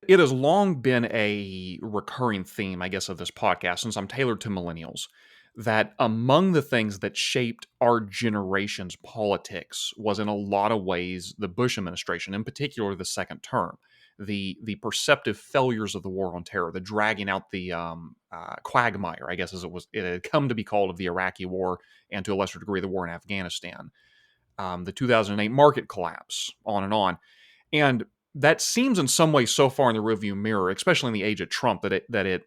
It has long been a recurring theme, I guess, of this podcast, since I'm tailored to millennials, that among the things that shaped our generation's politics was in a lot of ways the Bush administration, in particular the second term. The perceptive failures of the war on terror, the dragging out the quagmire, I guess, as it had come to be called, of the Iraqi war, and to a lesser degree the war in Afghanistan, the 2008 market collapse, on and on. And that seems in some ways so far in the rearview mirror, especially in the age of Trump, that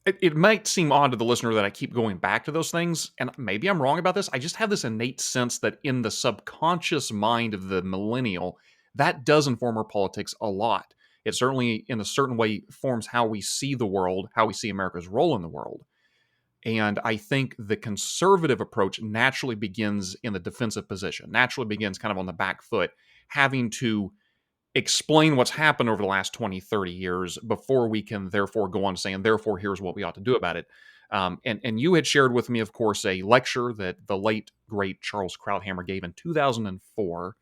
it might seem odd to the listener that I keep going back to those things. And maybe I'm wrong about this. I just have this innate sense that in the subconscious mind of the millennial, that does inform our politics a lot. It certainly, in a certain way, forms how we see the world, how we see America's role in the world. And I think the conservative approach naturally begins in the defensive position, naturally begins kind of on the back foot, having to explain what's happened over the last 20, 30 years before we can therefore go on to say, and therefore here's what we ought to do about it. And you had shared with me, of course, a lecture that the late, great Charles Krauthammer gave in 2004,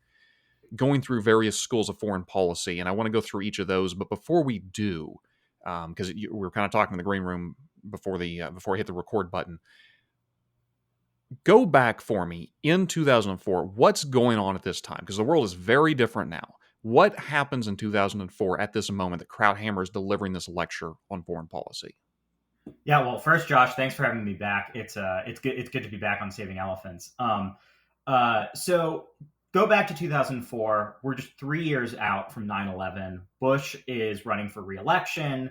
going through various schools of foreign policy. And I want to go through each of those. But before we do, because we were kind of talking in the green room before I hit the record button, go back for me in 2004. What's going on at this time? Because the world is very different now. What happens in 2004 at this moment that Krauthammer is delivering this lecture on foreign policy? Yeah, well, first, Josh, thanks for having me back. It's good to be back on Saving Elephants. So go back to 2004. We're just 3 years out from 9/11. Bush is running for re-election.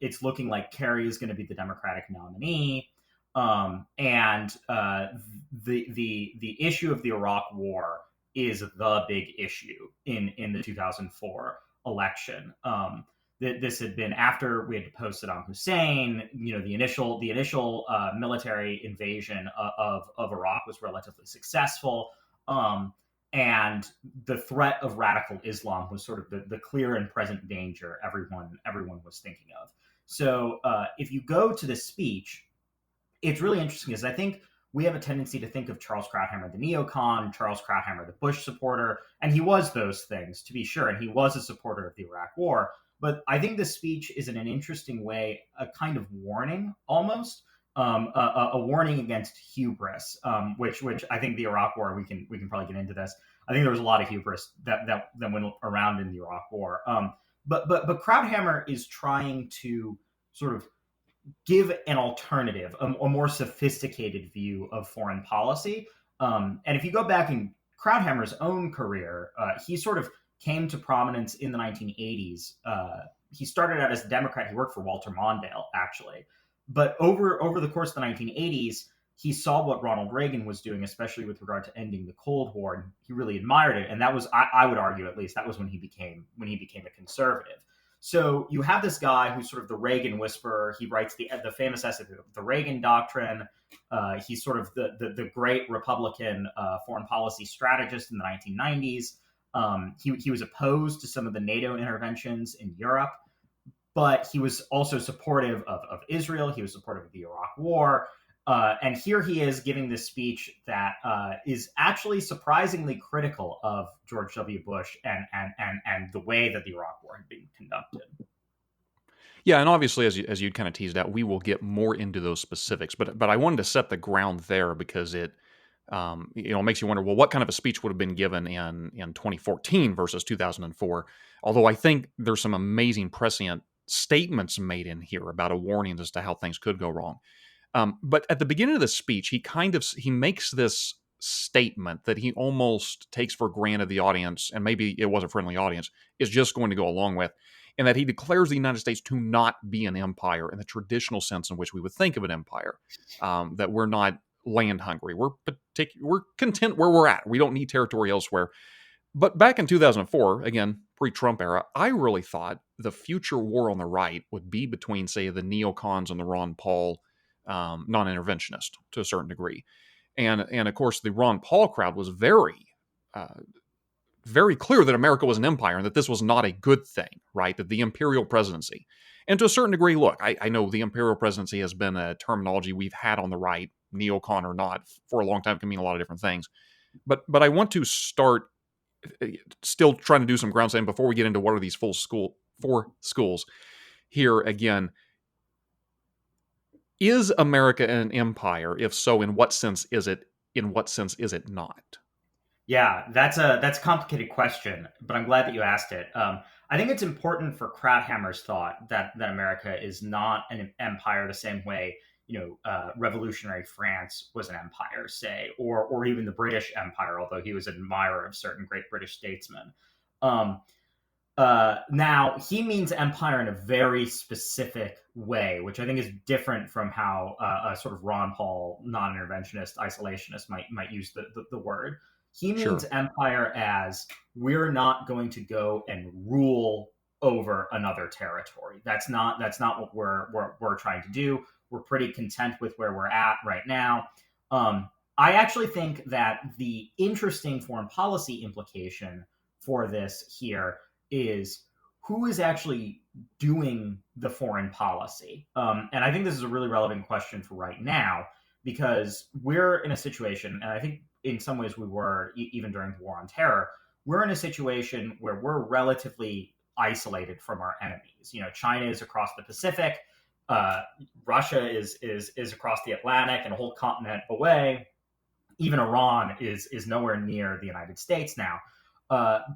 It's looking like Kerry is going to be the Democratic nominee. And the issue of the Iraq War is the big issue in the 2004 election. This had been after we had deposed Saddam Hussein. The initial military invasion of Iraq was relatively successful, and the threat of radical Islam was sort of the clear and present danger everyone was thinking of. So if you go to the speech, it's really interesting because I think we have a tendency to think of Charles Krauthammer, the NeoCon, Charles Krauthammer, the Bush supporter, and he was those things, to be sure, and he was a supporter of the Iraq War. But I think this speech is, in an interesting way, a kind of warning, almost a warning against hubris, which I think the Iraq War, we can probably get into this. I think there was a lot of hubris that went around in the Iraq War. But Krauthammer is trying to sort of give an alternative, a more sophisticated view of foreign policy. And if you go back in Krauthammer's own career, he sort of came to prominence in the 1980s. He started out as a Democrat. He worked for Walter Mondale, actually. But over the course of the 1980s, he saw what Ronald Reagan was doing, especially with regard to ending the Cold War, and he really admired it. And that was, I would argue, at least, that was when he became a conservative. So you have this guy who's sort of the Reagan whisperer. He writes the famous essay, The Reagan Doctrine. He's sort of the great Republican foreign policy strategist in the 1990s. He was opposed to some of the NATO interventions in Europe, but he was also supportive of Israel. He was supportive of the Iraq War. And here he is giving this speech that is actually surprisingly critical of George W. Bush and the way that the Iraq War had been conducted. Yeah, and obviously, as you'd kind of teased out, we will get more into those specifics. But I wanted to set the ground there because it makes you wonder, well, what kind of a speech would have been given in 2014 versus 2004? Although I think there's some amazing prescient statements made in here about a warning as to how things could go wrong. But at the beginning of the speech, he makes this statement that he almost takes for granted the audience, and maybe it was a friendly audience, is just going to go along with, and that he declares the United States to not be an empire in the traditional sense in which we would think of an empire, that we're not land hungry. We're content where we're at. We don't need territory elsewhere. But back in 2004, again, pre-Trump era, I really thought the future war on the right would be between, say, the neocons and the Ron Paul non-interventionist to a certain degree. And of course, the Ron Paul crowd was very clear that America was an empire and that this was not a good thing, right? That the imperial presidency. And to a certain degree, look, I know the imperial presidency has been a terminology we've had on the right, neocon or not, for a long time. It can mean a lot of different things. But I want to start still trying to do some ground setting before we get into what are these four schools here again. Is America an empire? If so, in what sense is it? In what sense is it not? Yeah, that's a complicated question, but I'm glad that you asked it. I think it's important for Krauthammer's thought that America is not an empire the same way revolutionary France was an empire, say, or even the British Empire, although he was an admirer of certain great British statesmen. Um, now, he means empire in a very specific way, which I think is different from how a sort of Ron Paul non-interventionist isolationist might use the word. He means Sure. empire as we're not going to go and rule over another territory. That's not what we're trying to do. We're pretty content with where we're at right now. I actually think that the interesting foreign policy implication for this here is who is actually doing the foreign policy. And I think this is a really relevant question for right now because we're in a situation, and I think in some ways we were even during the war on terror, we're in a situation where we're relatively isolated from our enemies. China is across the Pacific, Russia is across the Atlantic and a whole continent away. Even Iran is nowhere near the United States now.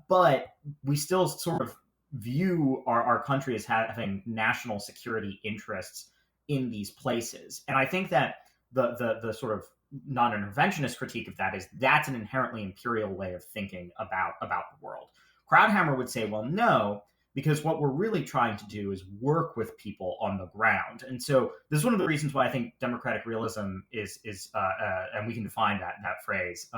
But we still sort of view our country as having national security interests in these places. And I think that the sort of non-interventionist critique of that is that's an inherently imperial way of thinking about the world. Krauthammer would say, well, no, because what we're really trying to do is work with people on the ground. And so this is one of the reasons why I think democratic realism is and we can define that phrase.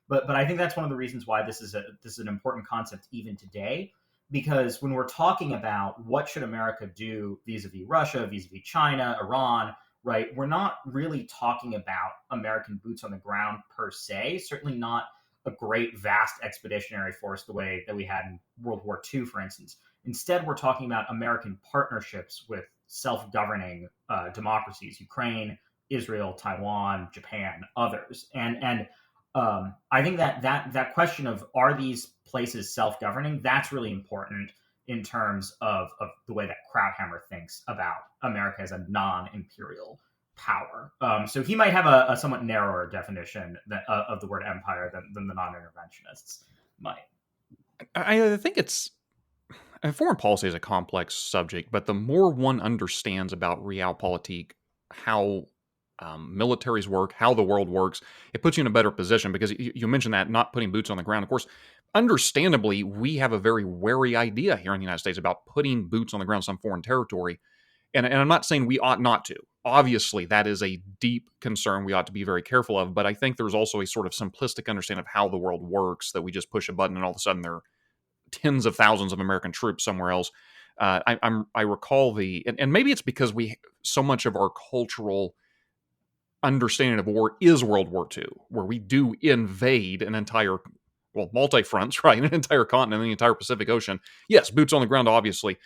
But I think that's one of the reasons why this is an important concept even today, because when we're talking about what should America do vis-a-vis Russia, vis-a-vis China, Iran, right, we're not really talking about American boots on the ground per se, certainly not a great vast expeditionary force the way that we had in World War II, for instance. Instead, we're talking about American partnerships with self-governing democracies, Ukraine, Israel, Taiwan, Japan, others. And I think that question of are these places self-governing, that's really important in terms of the way that Krauthammer thinks about America as a non-imperial power. So he might have a somewhat narrower definition of the word empire than the non-interventionists might. I think foreign policy is a complex subject, but the more one understands about realpolitik, how militaries work, how the world works, it puts you in a better position because you mentioned that not putting boots on the ground. Of course, understandably, we have a very wary idea here in the United States about putting boots on the ground in some foreign territory. And I'm not saying we ought not to. Obviously, that is a deep concern we ought to be very careful of. But I think there's also a sort of simplistic understanding of how the world works that we just push a button and all of a sudden there are tens of thousands of American troops somewhere else. I recall and maybe it's because so much of our cultural understanding of war is World War II, where we do invade an entire, multi-fronts, right? An entire continent, the entire Pacific Ocean. Yes, boots on the ground, obviously.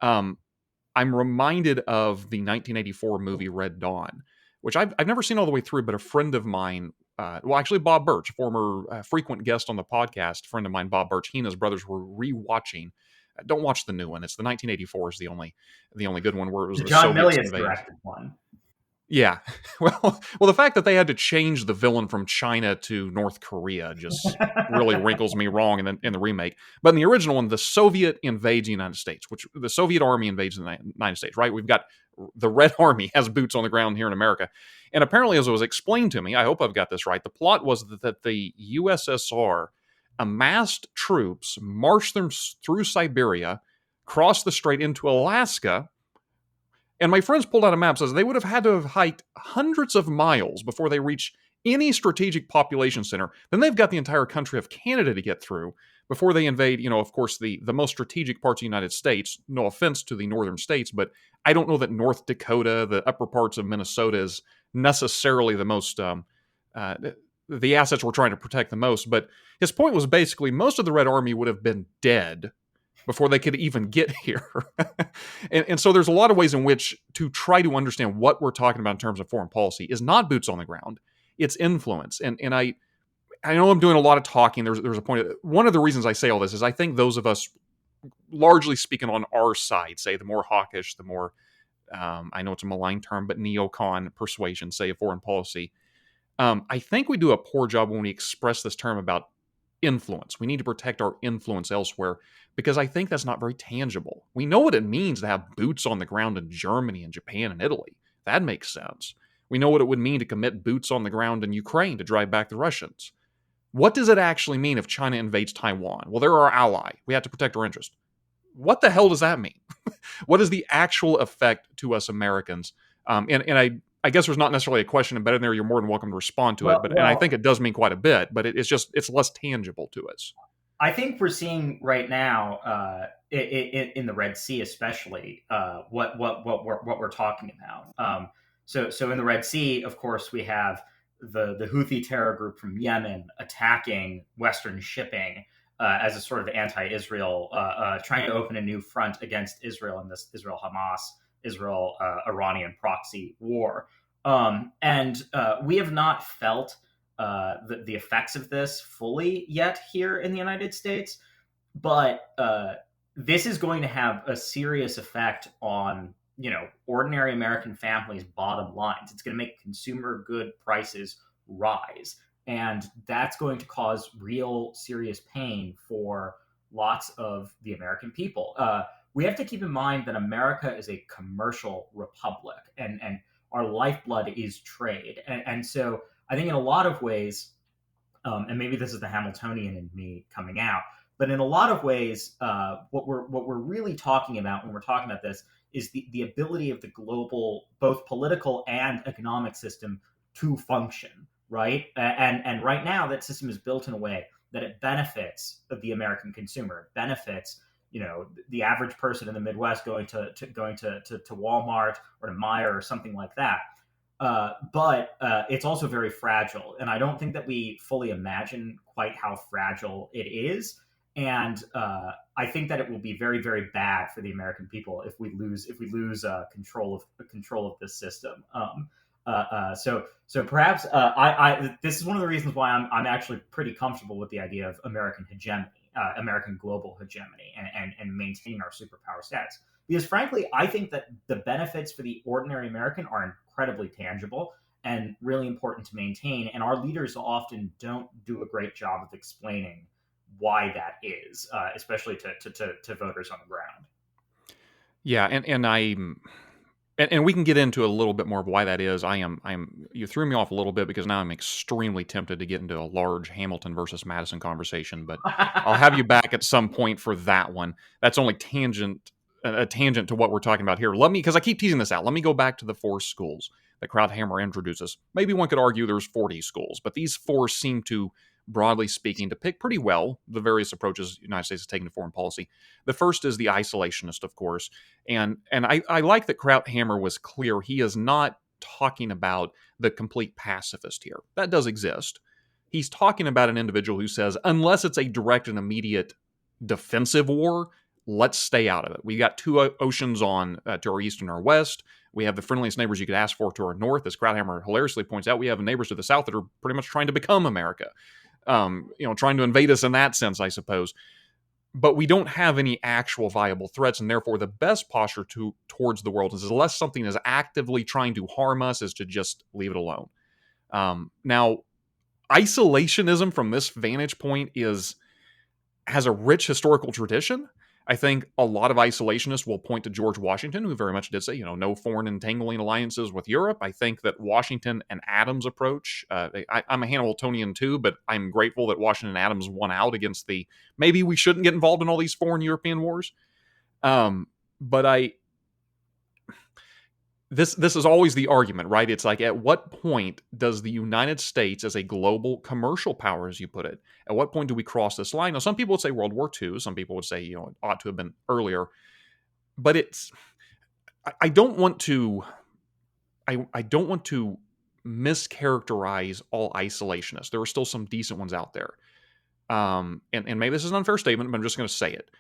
I'm reminded of the 1984 movie Red Dawn, which I've never seen all the way through, but a friend of mine, actually Bob Birch, a former frequent guest on the podcast, friend of mine, Bob Birch, he and his brothers were rewatching. Don't watch the new one. It's the 1984 is the only good one where it was The the John Soviets Milius invading. directed one. Yeah. Well, the fact that they had to change the villain from China to North Korea just really wrinkles me wrong in the remake. But in the original one, the Soviet invades the United States, which the Soviet army invades the United States, right? We've got the Red Army has boots on the ground here in America. And apparently, as it was explained to me, I hope I've got this right, the plot was that the USSR amassed troops, marched them through Siberia, crossed the strait into Alaska, and my friends pulled out a map, says they would have had to have hiked hundreds of miles before they reach any strategic population center. Then they've got the entire country of Canada to get through before they invade, of course, the most strategic parts of the United States. No offense to the northern states, but I don't know that North Dakota, the upper parts of Minnesota is necessarily the most, the assets we're trying to protect the most. But his point was basically most of the Red Army would have been dead before they could even get here. and so there's a lot of ways in which to try to understand what we're talking about in terms of foreign policy is not boots on the ground. It's influence. And I know I'm doing a lot of talking. There's a point. One of the reasons I say all this is I think those of us, largely speaking on our side, say the more hawkish, the more I know it's a malign term, but NeoCon persuasion, say of foreign policy. I think we do a poor job when we express this term about influence. We need to protect our influence elsewhere because I think that's not very tangible. We know what it means to have boots on the ground in Germany and Japan and Italy. That makes sense. We know what it would mean to commit boots on the ground in Ukraine to drive back the Russians. What does it actually mean if China invades Taiwan? Well, they're our ally. We have to protect our interest. What the hell does that mean? What is the actual effect to us Americans? I guess there's not necessarily a question embedded in there. You're more than welcome to respond to it, and I think it does mean quite a bit, but it's less tangible to us. I think we're seeing right now in the Red Sea, especially what we're talking about. So in the Red Sea, of course, we have the Houthi terror group from Yemen attacking Western shipping as a sort of anti-Israel, trying to open a new front against Israel in this Israel-Hamas, Israel-Iranian proxy war. And we have not felt the effects of this fully yet here in the United States, but this is going to have a serious effect on ordinary American families' bottom lines. It's going to make consumer good prices rise, and that's going to cause real serious pain for lots of the American people. We have to keep in mind that America is a commercial republic, and our lifeblood is trade, and so I think in a lot of ways, and maybe this is the Hamiltonian in me coming out, but in a lot of ways, what we're really talking about when we're talking about this is the ability of the global, both political and economic system to function, right? And right now, that system is built in a way that it benefits the American consumer, it benefits the average person in the Midwest going to Walmart or to Meijer or something like that. But it's also very fragile, and I don't think that we fully imagine quite how fragile it is. And I think that it will be very, very bad for the American people if we lose control of this system. So perhaps this is one of the reasons why I'm actually pretty comfortable with the idea of American hegemony, American global hegemony, and maintaining our superpower status. Because frankly, I think that the benefits for the ordinary American are incredibly tangible and really important to maintain. And our leaders often don't do a great job of explaining why that is, especially to voters on the ground. Yeah, and we can get into a little bit more of why that is. You threw me off a little bit because now I'm extremely tempted to get into a large Hamilton versus Madison conversation, but I'll have you back at some point for that one. That's only a tangent to what we're talking about here. Because I keep teasing this out, let me go back to the 4 schools that Krauthammer introduces. Maybe one could argue there's 40 schools, but these 4 seem to, broadly speaking, depict pretty well the various approaches the United States has taken to foreign policy. The first is the isolationist, of course, and I like that Krauthammer was clear. He is not talking about the complete pacifist here. That does exist. He's talking about an individual who says, unless it's a direct and immediate defensive war, let's stay out of it. We got 2 oceans on to our east and our west. We have the friendliest neighbors you could ask for to our north. As Krauthammer hilariously points out, we have neighbors to the south that are pretty much trying to become America. Trying to invade us in that sense, I suppose. But we don't have any actual viable threats, and therefore the best posture towards the world is, unless something is actively trying to harm us, is to just leave it alone. Now, isolationism from this vantage point has a rich historical tradition. I think a lot of isolationists will point to George Washington, who very much did say, no foreign entangling alliances with Europe. I think that Washington and Adams' approach, I'm a Hamiltonian too, but I'm grateful that Washington and Adams won out against maybe we shouldn't get involved in all these foreign European wars. But this is always the argument, right? It's like, at what point does the United States, as a global commercial power, as you put it, at what point do we cross this line? Now, some people would say World War II. Some people would say, it ought to have been earlier. But I don't want to mischaracterize all isolationists. There are still some decent ones out there. And maybe this is an unfair statement, but I'm just going to say it.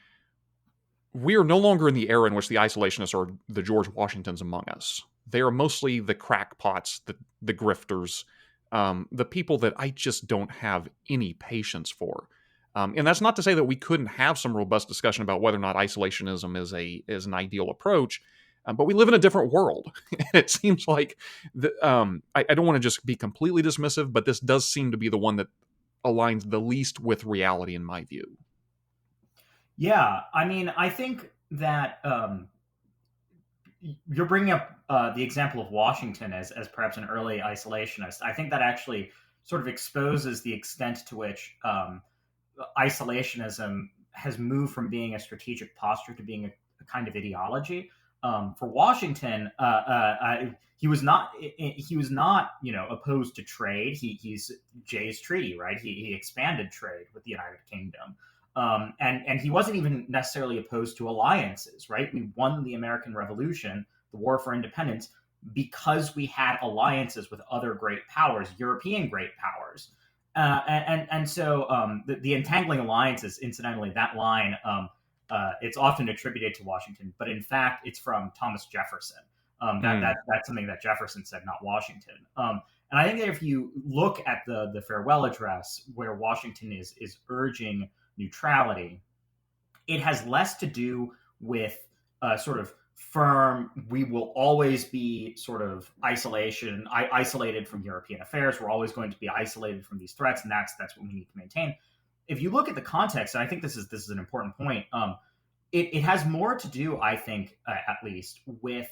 We are no longer in the era in which the isolationists are the George Washingtons among us. They are mostly the crackpots, the grifters, the people that I just don't have any patience for. And that's not to say that we couldn't have some robust discussion about whether or not isolationism is an ideal approach, but we live in a different world. It seems like I don't want to just be completely dismissive, but this does seem to be the one that aligns the least with reality in my view. Yeah, I mean, I think that you're bringing up the example of Washington as perhaps an early isolationist. I think that actually sort of exposes the extent to which isolationism has moved from being a strategic posture to being a kind of ideology. For Washington, he was not opposed to trade. He's Jay's Treaty, right? He expanded trade with the United Kingdom. And he wasn't even necessarily opposed to alliances, right? We won the American Revolution, the War for Independence, because we had alliances with other great powers, European great powers. So the entangling alliances, incidentally, that line, it's often attributed to Washington, but in fact, it's from Thomas Jefferson. That's something that Jefferson said, not Washington. And I think that if you look at the farewell address, where Washington is urging neutrality, it has less to do with sort of firm, we will always be sort of isolated from European affairs. We're always going to be isolated from these threats, and that's what we need to maintain. If you look at the context, and I think this is an important point, it has more to do, I think, at least, with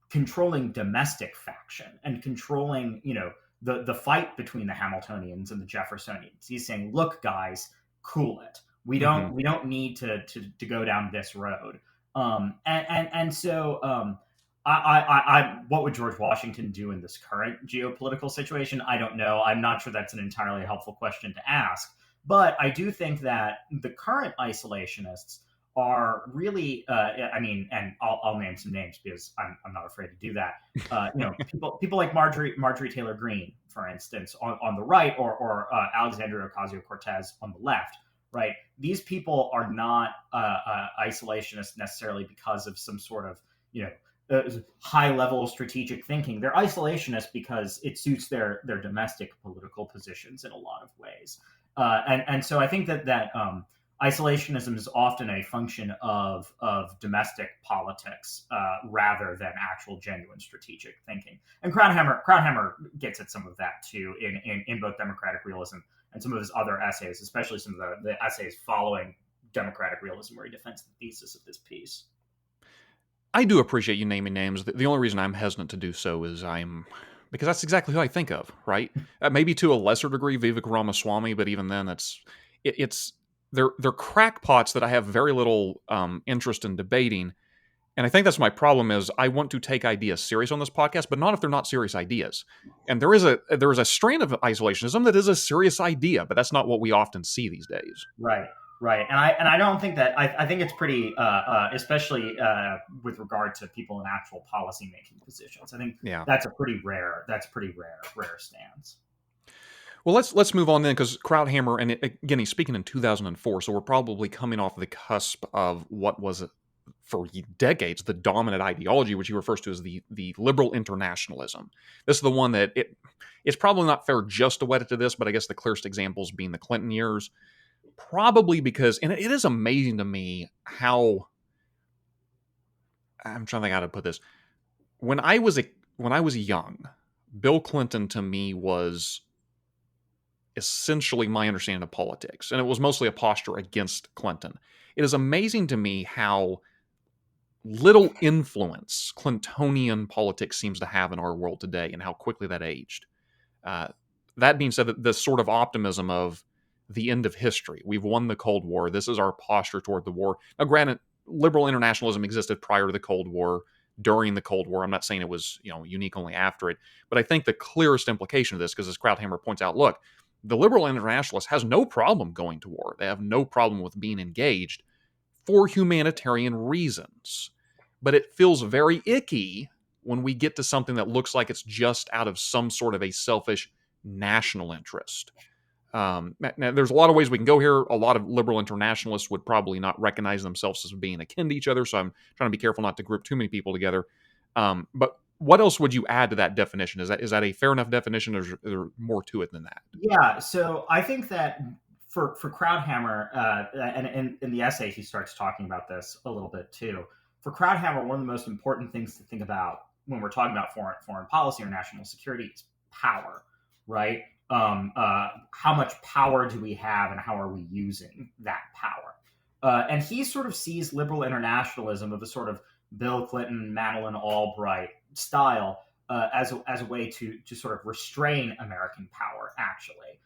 controlling domestic faction and controlling, the fight between the Hamiltonians and the Jeffersonians. He's saying, look, guys, cool it. We don't need to go down this road. So what would George Washington do in this current geopolitical situation? I don't know. I'm not sure that's an entirely helpful question to ask. But I do think that the current isolationists are really, and I'll name some names because I'm not afraid to do that. People like Marjorie Taylor Greene, for instance, on the right, or Alexandria Ocasio-Cortez on the left. Right, these people are not isolationists necessarily because of some sort of high level strategic thinking. They're isolationists because it suits their domestic political positions in a lot of ways. And so I think that isolationism is often a function of domestic politics rather than actual genuine strategic thinking. And Krauthammer gets at some of that too in both Democratic Realism and some of his other essays, especially some of the essays following Democratic Realism, where he defends the thesis of this piece. I do appreciate you naming names. The only reason I'm hesitant to do so is because that's exactly who I think of, right? Maybe to a lesser degree, Vivek Ramaswamy, but even then, they're crackpots that I have very little interest in debating. And I think that's my problem is I want to take ideas serious on this podcast, but not if they're not serious ideas. And there is a strain of isolationism that is a serious idea, but that's not what we often see these days. Right. And I don't think that I think it's pretty, especially with regard to people in actual policymaking positions. I think that's a pretty rare stance. Well, let's move on then, because Krauthammer, and again, he's speaking in 2004, so we're probably coming off the cusp of what was for decades the dominant ideology, which he refers to as the liberal internationalism. This is the one that it's probably not fair just to wed it to this, but I guess the clearest examples being the Clinton years, probably because, and it is amazing to me how, I'm trying to think how to put this. When I was young, Bill Clinton to me was essentially my understanding of politics, and it was mostly a posture against Clinton. It is amazing to me how little influence Clintonian politics seems to have in our world today, and how quickly that aged. That being said, the sort of optimism of the end of history, we've won the Cold War, this is our posture toward the war. Now, granted, liberal internationalism existed prior to the Cold War, during the Cold War. I'm not saying it was unique only after it, but I think the clearest implication of this, because as Krauthammer points out, look, the liberal internationalist has no problem going to war. They have no problem with being engaged for humanitarian reasons. But it feels very icky when we get to something that looks like it's just out of some sort of a selfish national interest. Now, there's a lot of ways we can go here. A lot of liberal internationalists would probably not recognize themselves as being akin to each other, so I'm trying to be careful not to group too many people together. But what else would you add to that definition? Is that a fair enough definition, or is there more to it than that? Yeah, so I think that for Krauthammer, and in the essay he starts talking about this a little bit too. For Krauthammer, one of the most important things to think about when we're talking about foreign policy or national security is power, right? How much power do we have, and how are we using that power? And he sort of sees liberal internationalism of a sort of Bill Clinton, Madeleine Albright style as a way to sort of restrain American power, actually.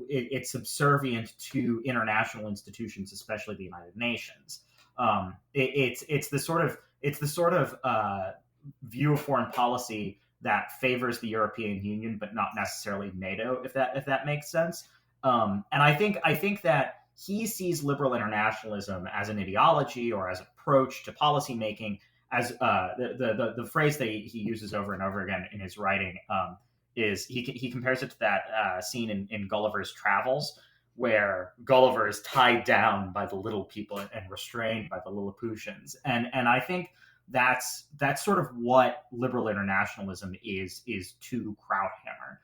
It's subservient to international institutions, especially the United Nations. It's the sort of view of foreign policy that favors the European Union, but not necessarily NATO, if that makes sense. And I think that he sees liberal internationalism as an ideology or as approach to policymaking, as the phrase that he uses over and over again in his writing is he compares it to that scene in Gulliver's Travels, where Gulliver is tied down by the little people and restrained by the Lilliputians, and I think that's sort of what liberal internationalism is to Krauthammer.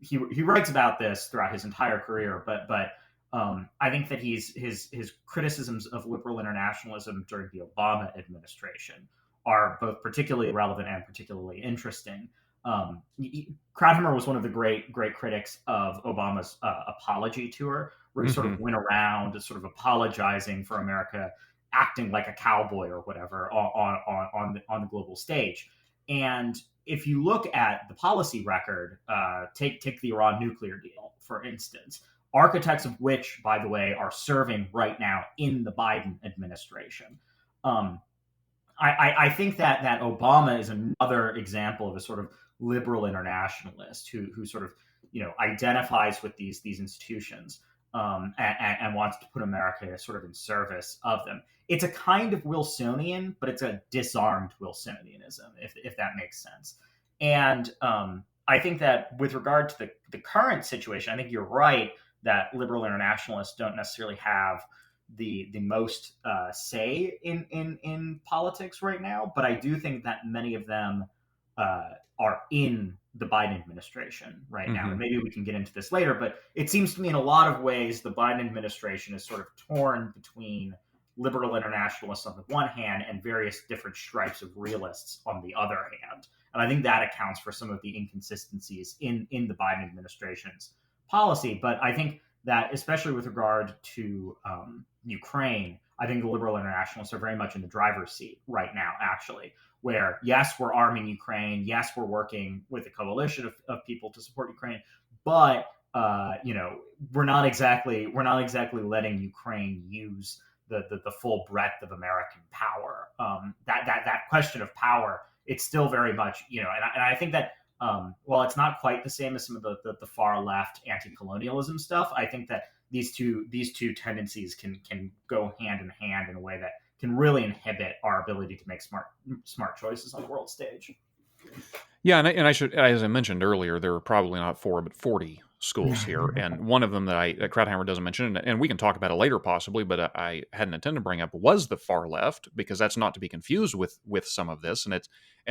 He writes about this throughout his entire career, but I think that his criticisms of liberal internationalism during the Obama administration are both particularly relevant and particularly interesting. Krauthammer was one of the great critics of Obama's apology tour, where he sort of went around sort of apologizing for America acting like a cowboy or whatever on the global stage. And if you look at the policy record, take the Iran nuclear deal, for instance, architects of which, by the way, are serving right now in the Biden administration. I think that Obama is another example of a sort of liberal internationalist who sort of identifies with these institutions and wants to put America sort of in service of them. It's a kind of Wilsonian, but it's a disarmed Wilsonianism, if that makes sense. And I think that with regard to the current situation, I think you're right that liberal internationalists don't necessarily have the most say in politics right now, but I do think that many of them are in the Biden administration right now. And maybe we can get into this later, but it seems to me in a lot of ways the Biden administration is sort of torn between liberal internationalists on the one hand and various different stripes of realists on the other hand. And I think that accounts for some of the inconsistencies in the Biden administration's policy. But I think that especially with regard to Ukraine, I think the liberal internationalists are very much in the driver's seat right now, actually, where yes, we're arming Ukraine. Yes, we're working with a coalition of people to support Ukraine, but we're not exactly letting Ukraine use the full breadth of American power. That question of power, it's still very much, and I think that while it's not quite the same as some of the far left anti-colonialism stuff, I think that these two tendencies can go hand in hand in a way that can really inhibit our ability to make smart choices on the world stage. Yeah, and I should, as I mentioned earlier, there are probably not 4 but 40 schools here, and one of them that Krauthammer doesn't mention, and we can talk about it later possibly, but I hadn't intended to bring up, was the far left, because that's not to be confused with some of this, and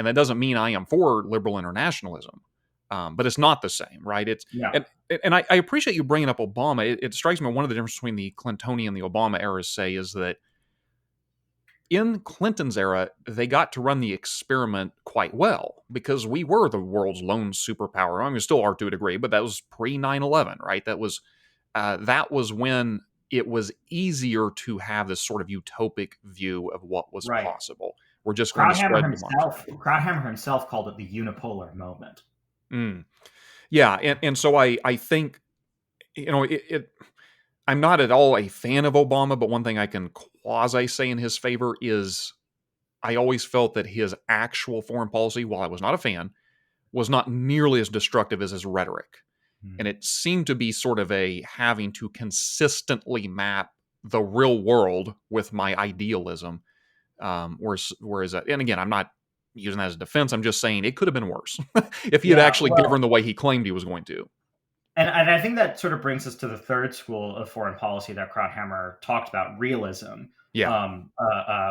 that doesn't mean I am for liberal internationalism, but it's not the same, right? And I appreciate you bringing up Obama. It strikes me one of the differences between the Clintonian and the Obama eras, say, is that in Clinton's era, they got to run the experiment quite well because we were the world's lone superpower. I mean, we still are to a degree, but that was pre 9/11, right? That was when it was easier to have this sort of utopic view of what was possible. We're just going to spread democracy. Krauthammer himself called it the unipolar moment. Yeah, and so I think, I'm not at all a fan of Obama, but one thing I can quasi say in his favor is I always felt that his actual foreign policy, while I was not a fan, was not nearly as destructive as his rhetoric. And it seemed to be sort of a having to consistently map the real world with my idealism. Whereas, and again, I'm not using that as a defense. I'm just saying it could have been worse if he had actually governed the way he claimed he was going to. and I think that sort of brings us to the third school of foreign policy that Krauthammer talked about, realism, Yeah.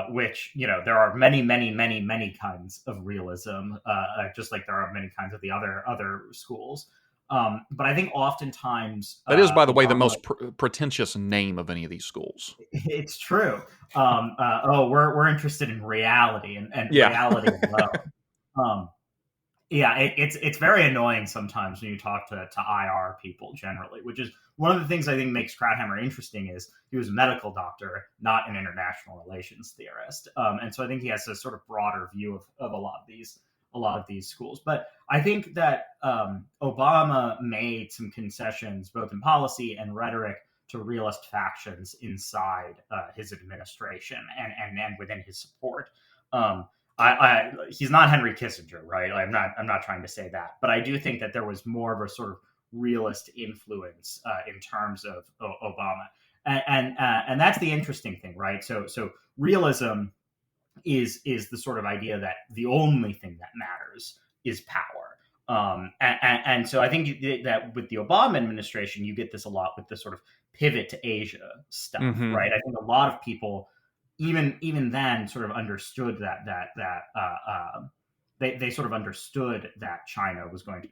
which, there are many, many, many, many kinds of realism, just like there are many kinds of the other schools. But I think oftentimes That is, by the way, the Obama, most pretentious name of any of these schools. it's true. We're interested in reality and Yeah. reality alone. Um, Yeah, it's very annoying sometimes when you talk to IR people generally, which is one of the things I think makes Krauthammer interesting is he was a medical doctor, not an international relations theorist, and so I think he has a sort of broader view of a lot of these schools. But I think that Obama made some concessions both in policy and rhetoric to realist factions inside his administration and within his support. He's not Henry Kissinger, right? I'm not trying to say that, but I do think that there was more of a sort of realist influence in terms of Obama, and that's the interesting thing, right? So realism is the sort of idea that the only thing that matters is power. And so I think that with the Obama administration, you get this a lot with the sort of pivot to Asia stuff, Mm-hmm. right? I think a lot of people even then sort of understood they sort of understood that China was going to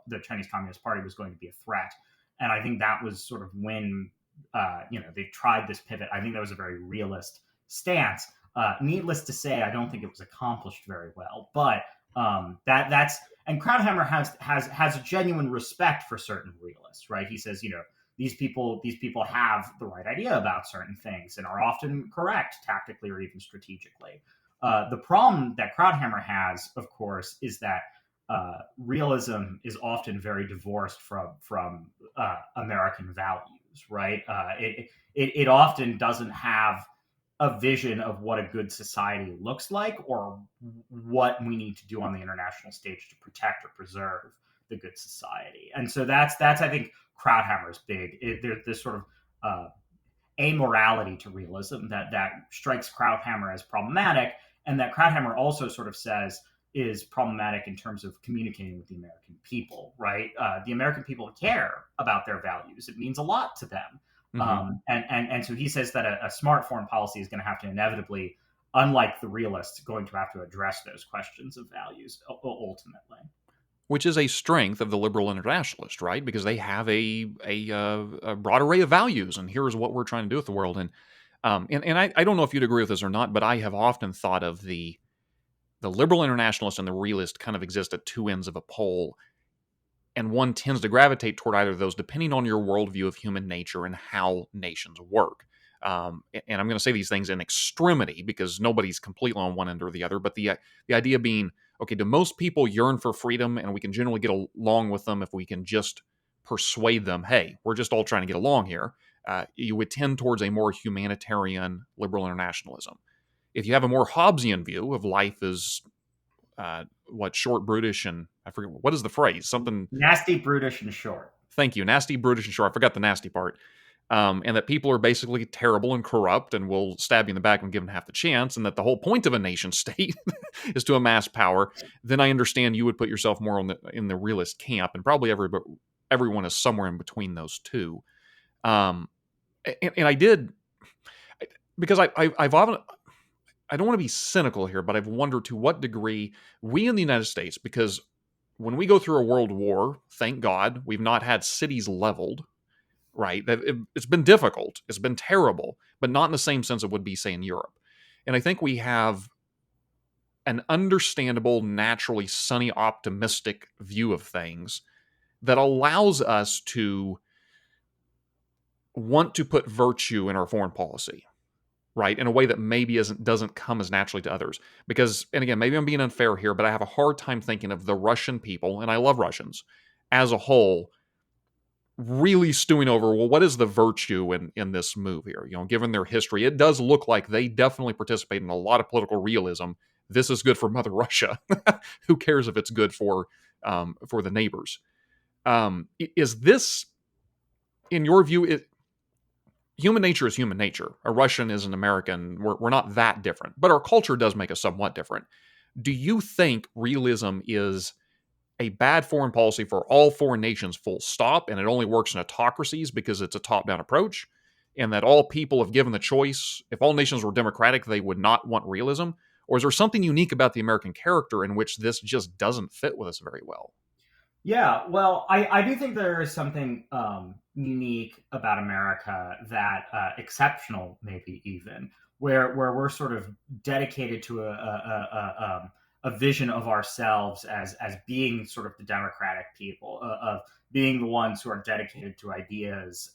the Chinese Communist Party was going to be a threat, and I think that was sort of when they tried this pivot. I think that was a very realist stance. Needless to say, I don't think it was accomplished very well, but that's and Krauthammer has a genuine respect for certain realists, right? He says, these people have the right idea about certain things and are often correct tactically or even strategically. The problem that Krauthammer has, of course, is that realism is often very divorced from American values, right? It often doesn't have a vision of what a good society looks like or what we need to do on the international stage to protect or preserve the good society. And so that's I think Krauthammer's big. There's this sort of amorality to realism that strikes Krauthammer as problematic, and that Krauthammer also sort of says is problematic in terms of communicating with the American people. Right, the American people care about their values. It means a lot to them, and so he says that a smart foreign policy is going to have to inevitably, unlike the realists, going to have to address those questions of values ultimately. Which is a strength of the liberal internationalist, right? Because they have a broad array of values, and here's what we're trying to do with the world. And I don't know if you'd agree with this or not, but I have often thought of the liberal internationalist and the realist kind of exist at two ends of a pole, and one tends to gravitate toward either of those depending on your worldview of human nature and how nations work. And I'm going to say these things in extremity because nobody's completely on one end or the other, but the idea being, okay, do most people yearn for freedom and we can generally get along with them if we can just persuade them, hey, we're just all trying to get along here? You would tend towards a more humanitarian liberal internationalism. If you have a more Hobbesian view of life as short, brutish, and I forget, what is the phrase? Something nasty, brutish, and short. Thank you. Nasty, brutish, and short. I forgot the nasty part. And that people are basically terrible and corrupt and will stab you in the back when given half the chance, and that the whole point of a nation state is to amass power, then I understand you would put yourself more in the realist camp, and probably everyone is somewhere in between those two. And I did, because I've often, I don't want to be cynical here, but I've wondered to what degree we in the United States, because when we go through a world war, thank God, we've not had cities leveled, right? It's been difficult. It's been terrible, but not in the same sense it would be, say, in Europe. And I think we have an understandable, naturally sunny, optimistic view of things that allows us to want to put virtue in our foreign policy, right? In a way that maybe doesn't come as naturally to others. Because, and again, maybe I'm being unfair here, but I have a hard time thinking of the Russian people, and I love Russians, as a whole, really stewing over, well, what is the virtue in this move here? Given their history, it does look like they definitely participate in a lot of political realism. This is good for Mother Russia. Who cares if it's good for the neighbors? Is this, in your view, human nature is human nature? A Russian is an American. We're not that different, but our culture does make us somewhat different. Do you think realism is a bad foreign policy for all foreign nations, full stop, and it only works in autocracies because it's a top-down approach, and that all people, if given the choice, if all nations were democratic, they would not want realism? Or is there something unique about the American character in which this just doesn't fit with us very well? Yeah, well, I do think there is something unique about America that exceptional, maybe even, where we're sort of dedicated to a vision of ourselves as being sort of the democratic people, of being the ones who are dedicated to ideas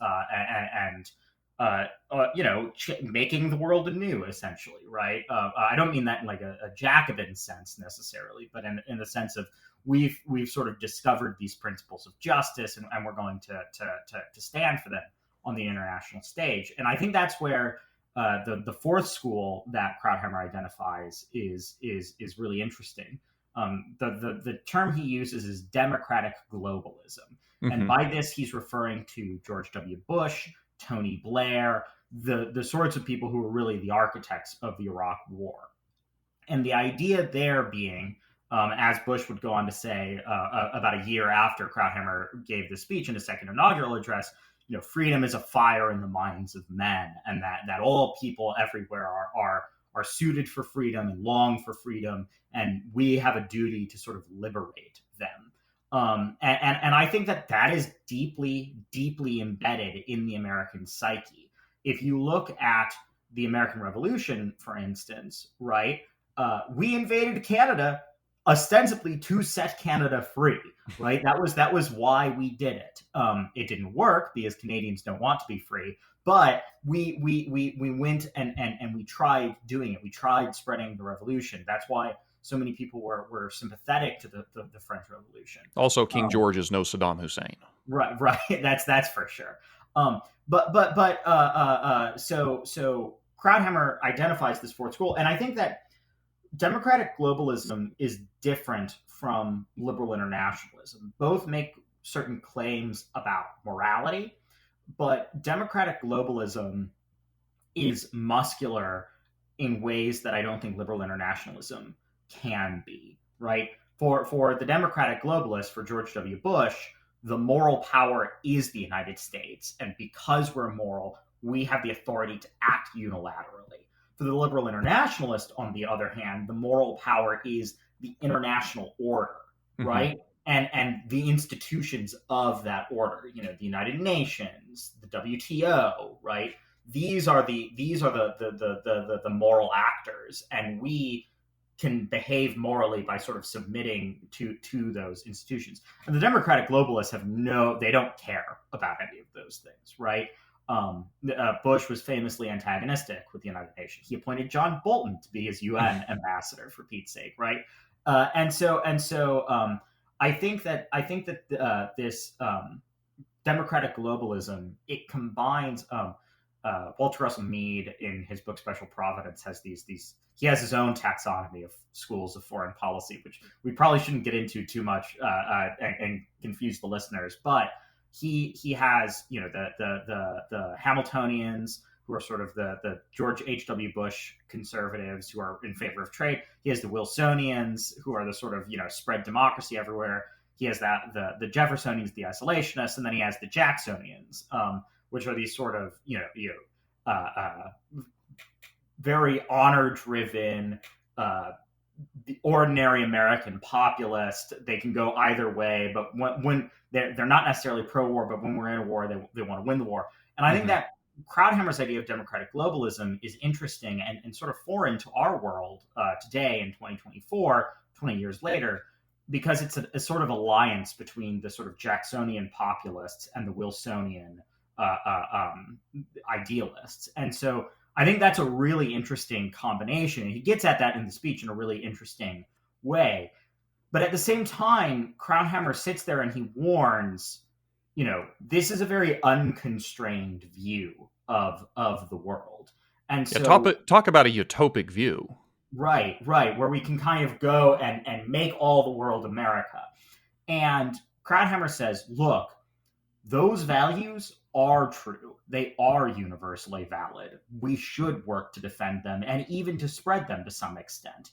making the world anew, essentially, right? I don't mean that in like a Jacobin sense necessarily, but in the sense of we've sort of discovered these principles of justice, and we're going to stand for them on the international stage. And I think that's where the fourth school that Krauthammer identifies is really interesting. The term he uses is democratic globalism, and Mm-hmm. by this he's referring to George W. Bush, Tony Blair, the sorts of people who were really the architects of the Iraq War. And the idea there being, as Bush would go on to say about a year after Krauthammer gave the speech in his second inaugural address, freedom is a fire in the minds of men, and that all people everywhere are suited for freedom and long for freedom, and we have a duty to sort of liberate them. And I think that is deeply, deeply embedded in the American psyche. If you look at the American Revolution, for instance, right, we invaded Canada ostensibly to set Canada free, right? That was why we did it. It didn't work because Canadians don't want to be free, but we went and we tried doing it. We tried spreading the revolution. That's why so many people were sympathetic to the French Revolution. Also, King Um, George is no Saddam Hussein. right, right. That's for sure. So Krauthammer identifies this fourth school, and I think that democratic globalism is different from liberal internationalism. Both make certain claims about morality, but democratic globalism is muscular in ways that I don't think liberal internationalism can be, right? For the democratic globalists, for George W. Bush, the moral power is the United States. And because we're moral, we have the authority to act unilaterally. For the liberal internationalist, on the other hand, the moral power is the international order, Mm-hmm. right? And the institutions of that order, the United Nations, the WTO, right? These are the moral actors, and we can behave morally by sort of submitting to those institutions. And the democratic globalists they don't care about any of those things, right? Bush was famously antagonistic with the United Nations. He appointed John Bolton to be his UN ambassador, for Pete's sake, right? I think that this democratic globalism, it combines. Walter Russell Mead, in his book Special Providence, has these. He has his own taxonomy of schools of foreign policy, which we probably shouldn't get into too much and confuse the listeners. But he has the Hamiltonians, who are sort of the George H.W. Bush conservatives who are in favor of trade. He has the Wilsonians, who are the sort of spread democracy everywhere. He has the Jeffersonians, the isolationists, and then he has the Jacksonians, which are these sort of very honor-driven, the ordinary American populist. They can go either way, but when they're not necessarily pro-war, but when we're in a war, they want to win the war. And I think Mm-hmm. that Krauthammer's idea of democratic globalism is interesting and sort of foreign to our world today in 2024, 20 years later, because it's a sort of alliance between the sort of Jacksonian populists and the Wilsonian uh, uh, um, idealists. And so I think that's a really interesting combination. And he gets at that in the speech in a really interesting way. But at the same time, Krauthammer sits there and he warns, this is a very unconstrained view of the world. And Yeah, so, talk about a utopic view. right, where we can kind of go and make all the world America. And Krauthammer says, look, those values are true. They are universally valid. We should work to defend them and even to spread them to some extent.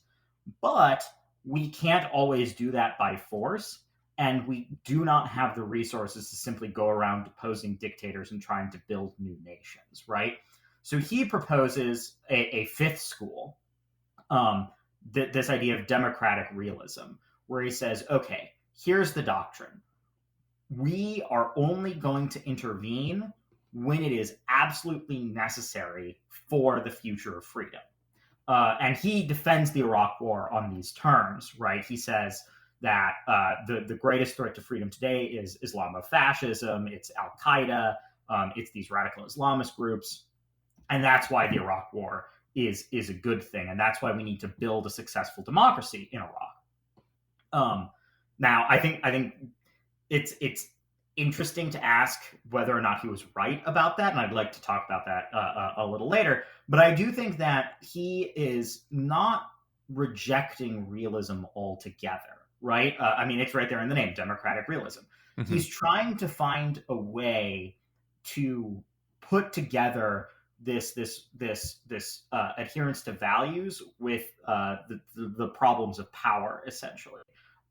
But we can't always do that by force. and we do not have the resources to simply go around deposing dictators and trying to build new nations, right? So he proposes a fifth school, this idea of democratic realism, where he says, okay, here's the doctrine. We are only going to intervene when it is absolutely necessary for the future of freedom. And he defends the Iraq War on these terms, right? He says that the greatest threat to freedom today is Islamofascism, it's Al Qaeda, it's these radical Islamist groups, and that's why the Iraq War is a good thing, and that's why we need to build a successful democracy in Iraq. Now, I think it's interesting to ask whether or not he was right about that, and I'd like to talk about that a little later. But I do think that he is not rejecting realism altogether, right? I mean, it's right there in the name, democratic realism. Mm-hmm. He's trying to find a way to put together this adherence to values with the problems of power, essentially.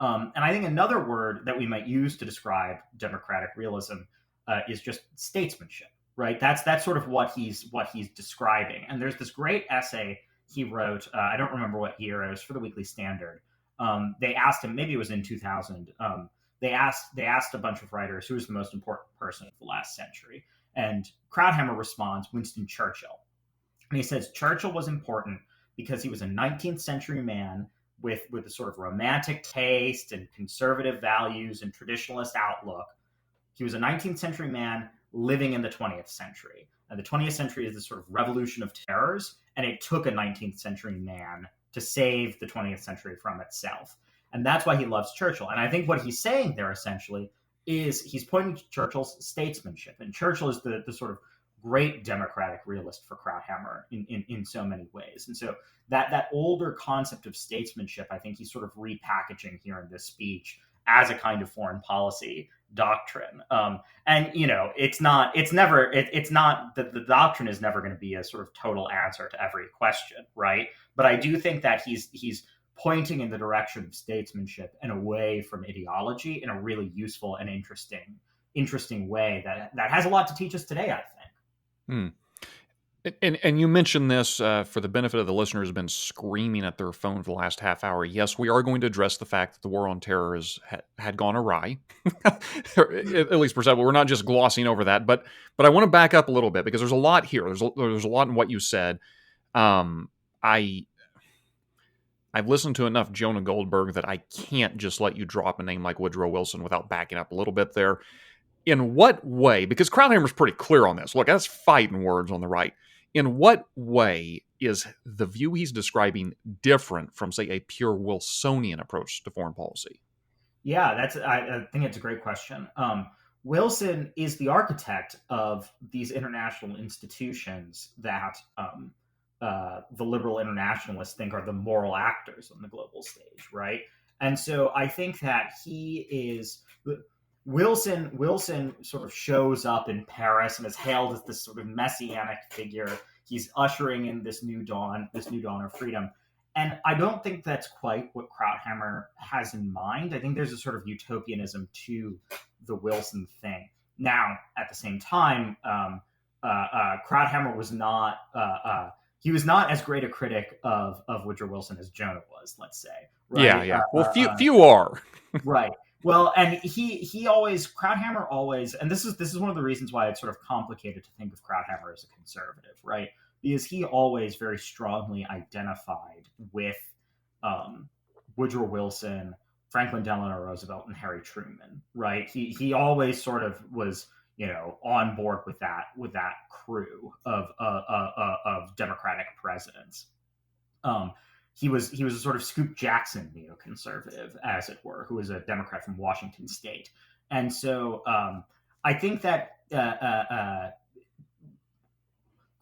And I think another word that we might use to describe democratic realism is just statesmanship, right? That's sort of what he's describing. And there's this great essay he wrote. I don't remember what year it was, for the Weekly Standard. They asked him, maybe it was in 2000. They asked a bunch of writers who was the most important person of the last century, and Krauthammer responds, Winston Churchill, and he says Churchill was important because he was a 19th century man with a sort of romantic taste and conservative values and traditionalist outlook. He was a 19th century man living in the 20th century. And the 20th century is this sort of revolution of terrors, and it took a 19th century man to save the 20th century from itself. And that's why he loves Churchill. And I think what he's saying there essentially is he's pointing to Churchill's statesmanship. And Churchill is the sort of great democratic realist for Krauthammer in so many ways. And so that older concept of statesmanship, I think he's sort of repackaging here in this speech as a kind of foreign policy doctrine. And the doctrine is never going to be a sort of total answer to every question, right? But I do think that he's pointing in the direction of statesmanship and away from ideology in a really useful and interesting way that has a lot to teach us today, I think. And you mentioned this for the benefit of the listeners who've been screaming at their phone for the last half hour. Yes, we are going to address the fact that the war on terror had gone awry, at least perceptible. We're not just glossing over that, but I want to back up a little bit because there's a lot here. There's a lot in what you said. I've listened to enough Jonah Goldberg that I can't just let you drop a name like Woodrow Wilson without backing up a little bit there. In what way, because Krauthammer's pretty clear on this. Look, that's fighting words on the right. In what way is the view he's describing different from, say, a pure Wilsonian approach to foreign policy? Yeah, I think it's a great question. Wilson is the architect of these international institutions that the liberal internationalists think are the moral actors on the global stage, right? And so I think that Wilson sort of shows up in Paris and is hailed as this sort of messianic figure. He's ushering in this new dawn of freedom. And I don't think that's quite what Krauthammer has in mind. I think there's a sort of utopianism to the Wilson thing. Now, at the same time, Krauthammer was not he was not as great a critic of Woodrow Wilson as Jonah was, let's say. Right? Yeah. Well, few are. Right. Well, and Krauthammer always, and this is one of the reasons why it's sort of complicated to think of Krauthammer as a conservative, right? Because he always very strongly identified with Woodrow Wilson, Franklin Delano Roosevelt, and Harry Truman, right? He always sort of was, on board with that crew of Democratic presidents. He was a sort of Scoop Jackson neoconservative, as it were, who was a Democrat from Washington State. And so I think that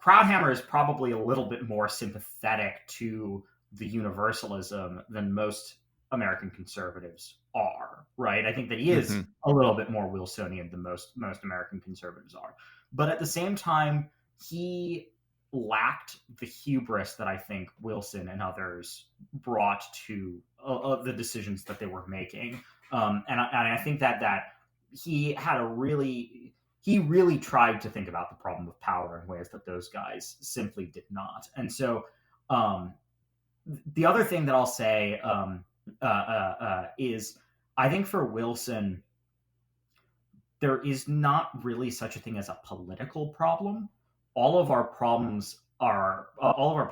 Krauthammer is probably a little bit more sympathetic to the universalism than most American conservatives are, right? I think that he is a little bit more Wilsonian than most American conservatives are. But at the same time, he lacked the hubris that I think Wilson and others brought to the decisions that they were making And I think that he had he really tried to think about the problem of power in ways that those guys simply did not. And so, the other thing that I'll say is, I think for Wilson, there is not really such a thing as a political problem. All of our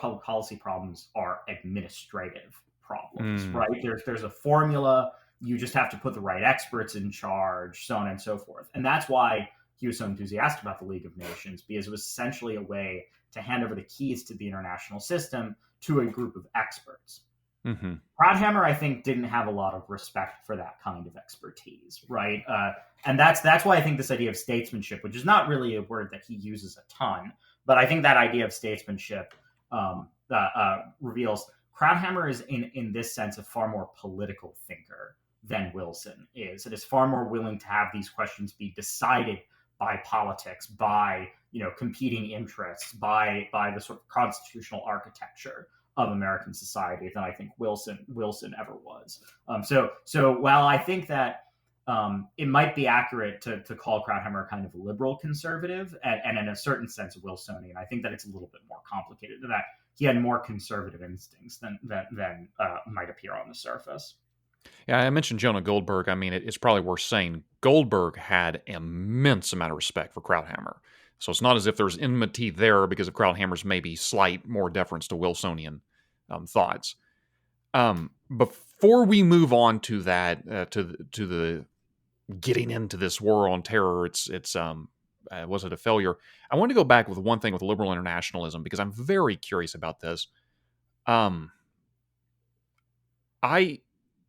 public policy problems are administrative problems, right? There's a formula. You just have to put the right experts in charge, so on and so forth. And that's why he was so enthusiastic about the League of Nations, because it was essentially a way to hand over the keys to the international system to a group of experts. Mm-hmm. Krauthammer, I think, didn't have a lot of respect for that kind of expertise, right? And that's why I think this idea of statesmanship, which is not really a word that he uses a ton, but I think that idea of statesmanship reveals Krauthammer is, in this sense, a far more political thinker than Wilson is. It is far more willing to have these questions be decided by politics, by competing interests, by the sort of constitutional architecture of American society than I think Wilson ever was. So while I think that it might be accurate to call Krauthammer kind of a liberal conservative, and in a certain sense Wilsonian, I think that it's a little bit more complicated than that. He had more conservative instincts than might appear on the surface. Yeah, I mentioned Jonah Goldberg. I mean, it's probably worth saying Goldberg had immense amount of respect for Krauthammer. So it's not as if there's enmity there because of Krauthammer's maybe slight more deference to Wilsonian thoughts. Before we move on to that, to the getting into this war on terror, it's was it a failure? I want to go back with one thing with liberal internationalism because I'm very curious about this.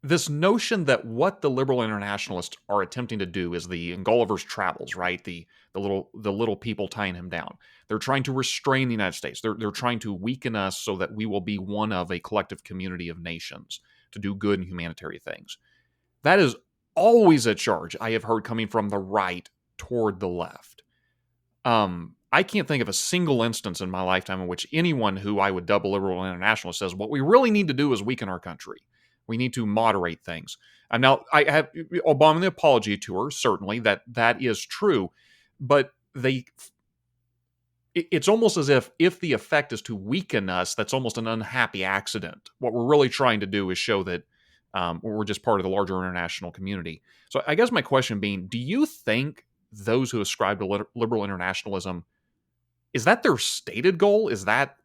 This notion that what the liberal internationalists are attempting to do is in Gulliver's Travels, right? The little people tying him down. They're trying to restrain the United States. They're trying to weaken us so that we will be one of a collective community of nations to do good and humanitarian things. That is always a charge I have heard coming from the right toward the left. I can't think of a single instance in my lifetime in which anyone who I would dub a liberal internationalist says, what we really need to do is weaken our country. We need to moderate things. And now I have Obama the apology tour, certainly that is true, but it's almost as if the effect is to weaken us, that's almost an unhappy accident. What we're really trying to do is show that we're just part of the larger international community. So I guess my question being, do you think those who ascribe to liberal internationalism, is that their stated goal? Is that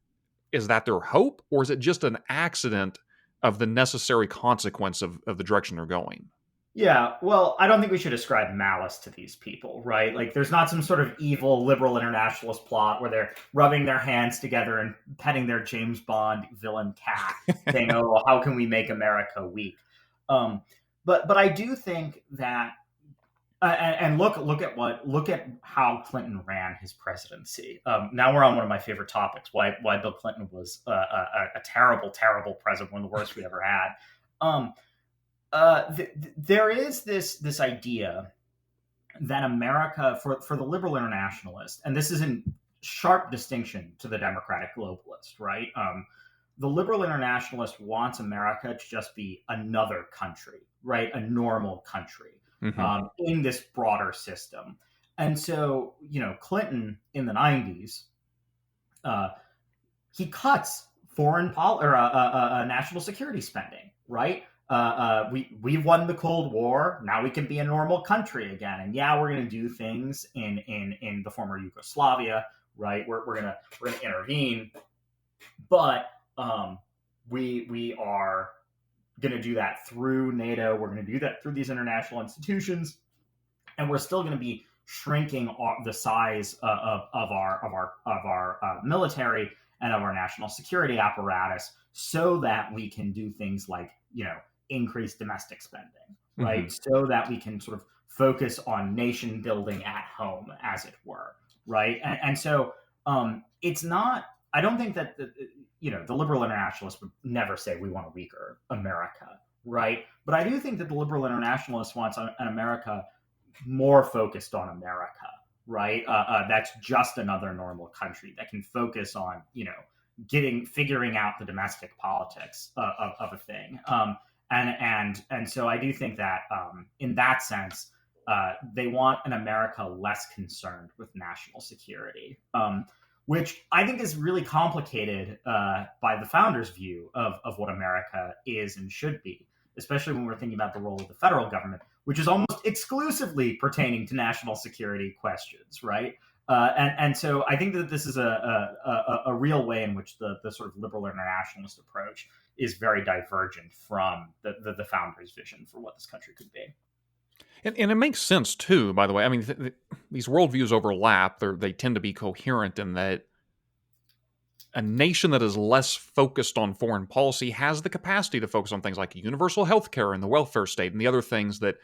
their hope? Or is it just an accident of the necessary consequence of the direction they're going? Yeah, well, I don't think we should ascribe malice to these people, right? Like, there's not some sort of evil liberal internationalist plot where they're rubbing their hands together and petting their James Bond villain cat, saying, "Oh, well, how can we make America weak?" But I do think that, and look at how Clinton ran his presidency. Now we're on one of my favorite topics: why Bill Clinton was a terrible president, one of the worst we ever had. There is this idea that America, for the liberal internationalist, and this is in sharp distinction to the democratic globalist, right? The liberal internationalist wants America to just be another country, right? A normal country. Mm-hmm. In this broader system. And so, Clinton in the 90s, he cuts foreign national security spending, right? We've won the Cold War. Now we can be a normal country again. And yeah, we're going to do things in the former Yugoslavia, right? We're going to intervene, but we are going to do that through NATO. We're going to do that through these international institutions, and we're still going to be shrinking the size of our military and of our national security apparatus, so that we can do things like increase domestic spending, right? Mm-hmm. So that we can sort of focus on nation building at home, as it were, right? And so it's not. I don't think that the liberal internationalists would never say we want a weaker America, right? But I do think that the liberal internationalist wants an America more focused on America, right? That's just another normal country that can focus on, figuring out the domestic politics of a thing. And so I do think that in that sense, they want an America less concerned with national security, which I think is really complicated by the founders' view of what America is and should be, especially when we're thinking about the role of the federal government, which is almost exclusively pertaining to national security questions, right? And so I think that this is a real way in which the sort of liberal internationalist approach is very divergent from the founders' vision for what this country could be. And it makes sense too, by the way. I mean, these worldviews overlap. They tend to be coherent in that a nation that is less focused on foreign policy has the capacity to focus on things like universal health care and the welfare state and the other things that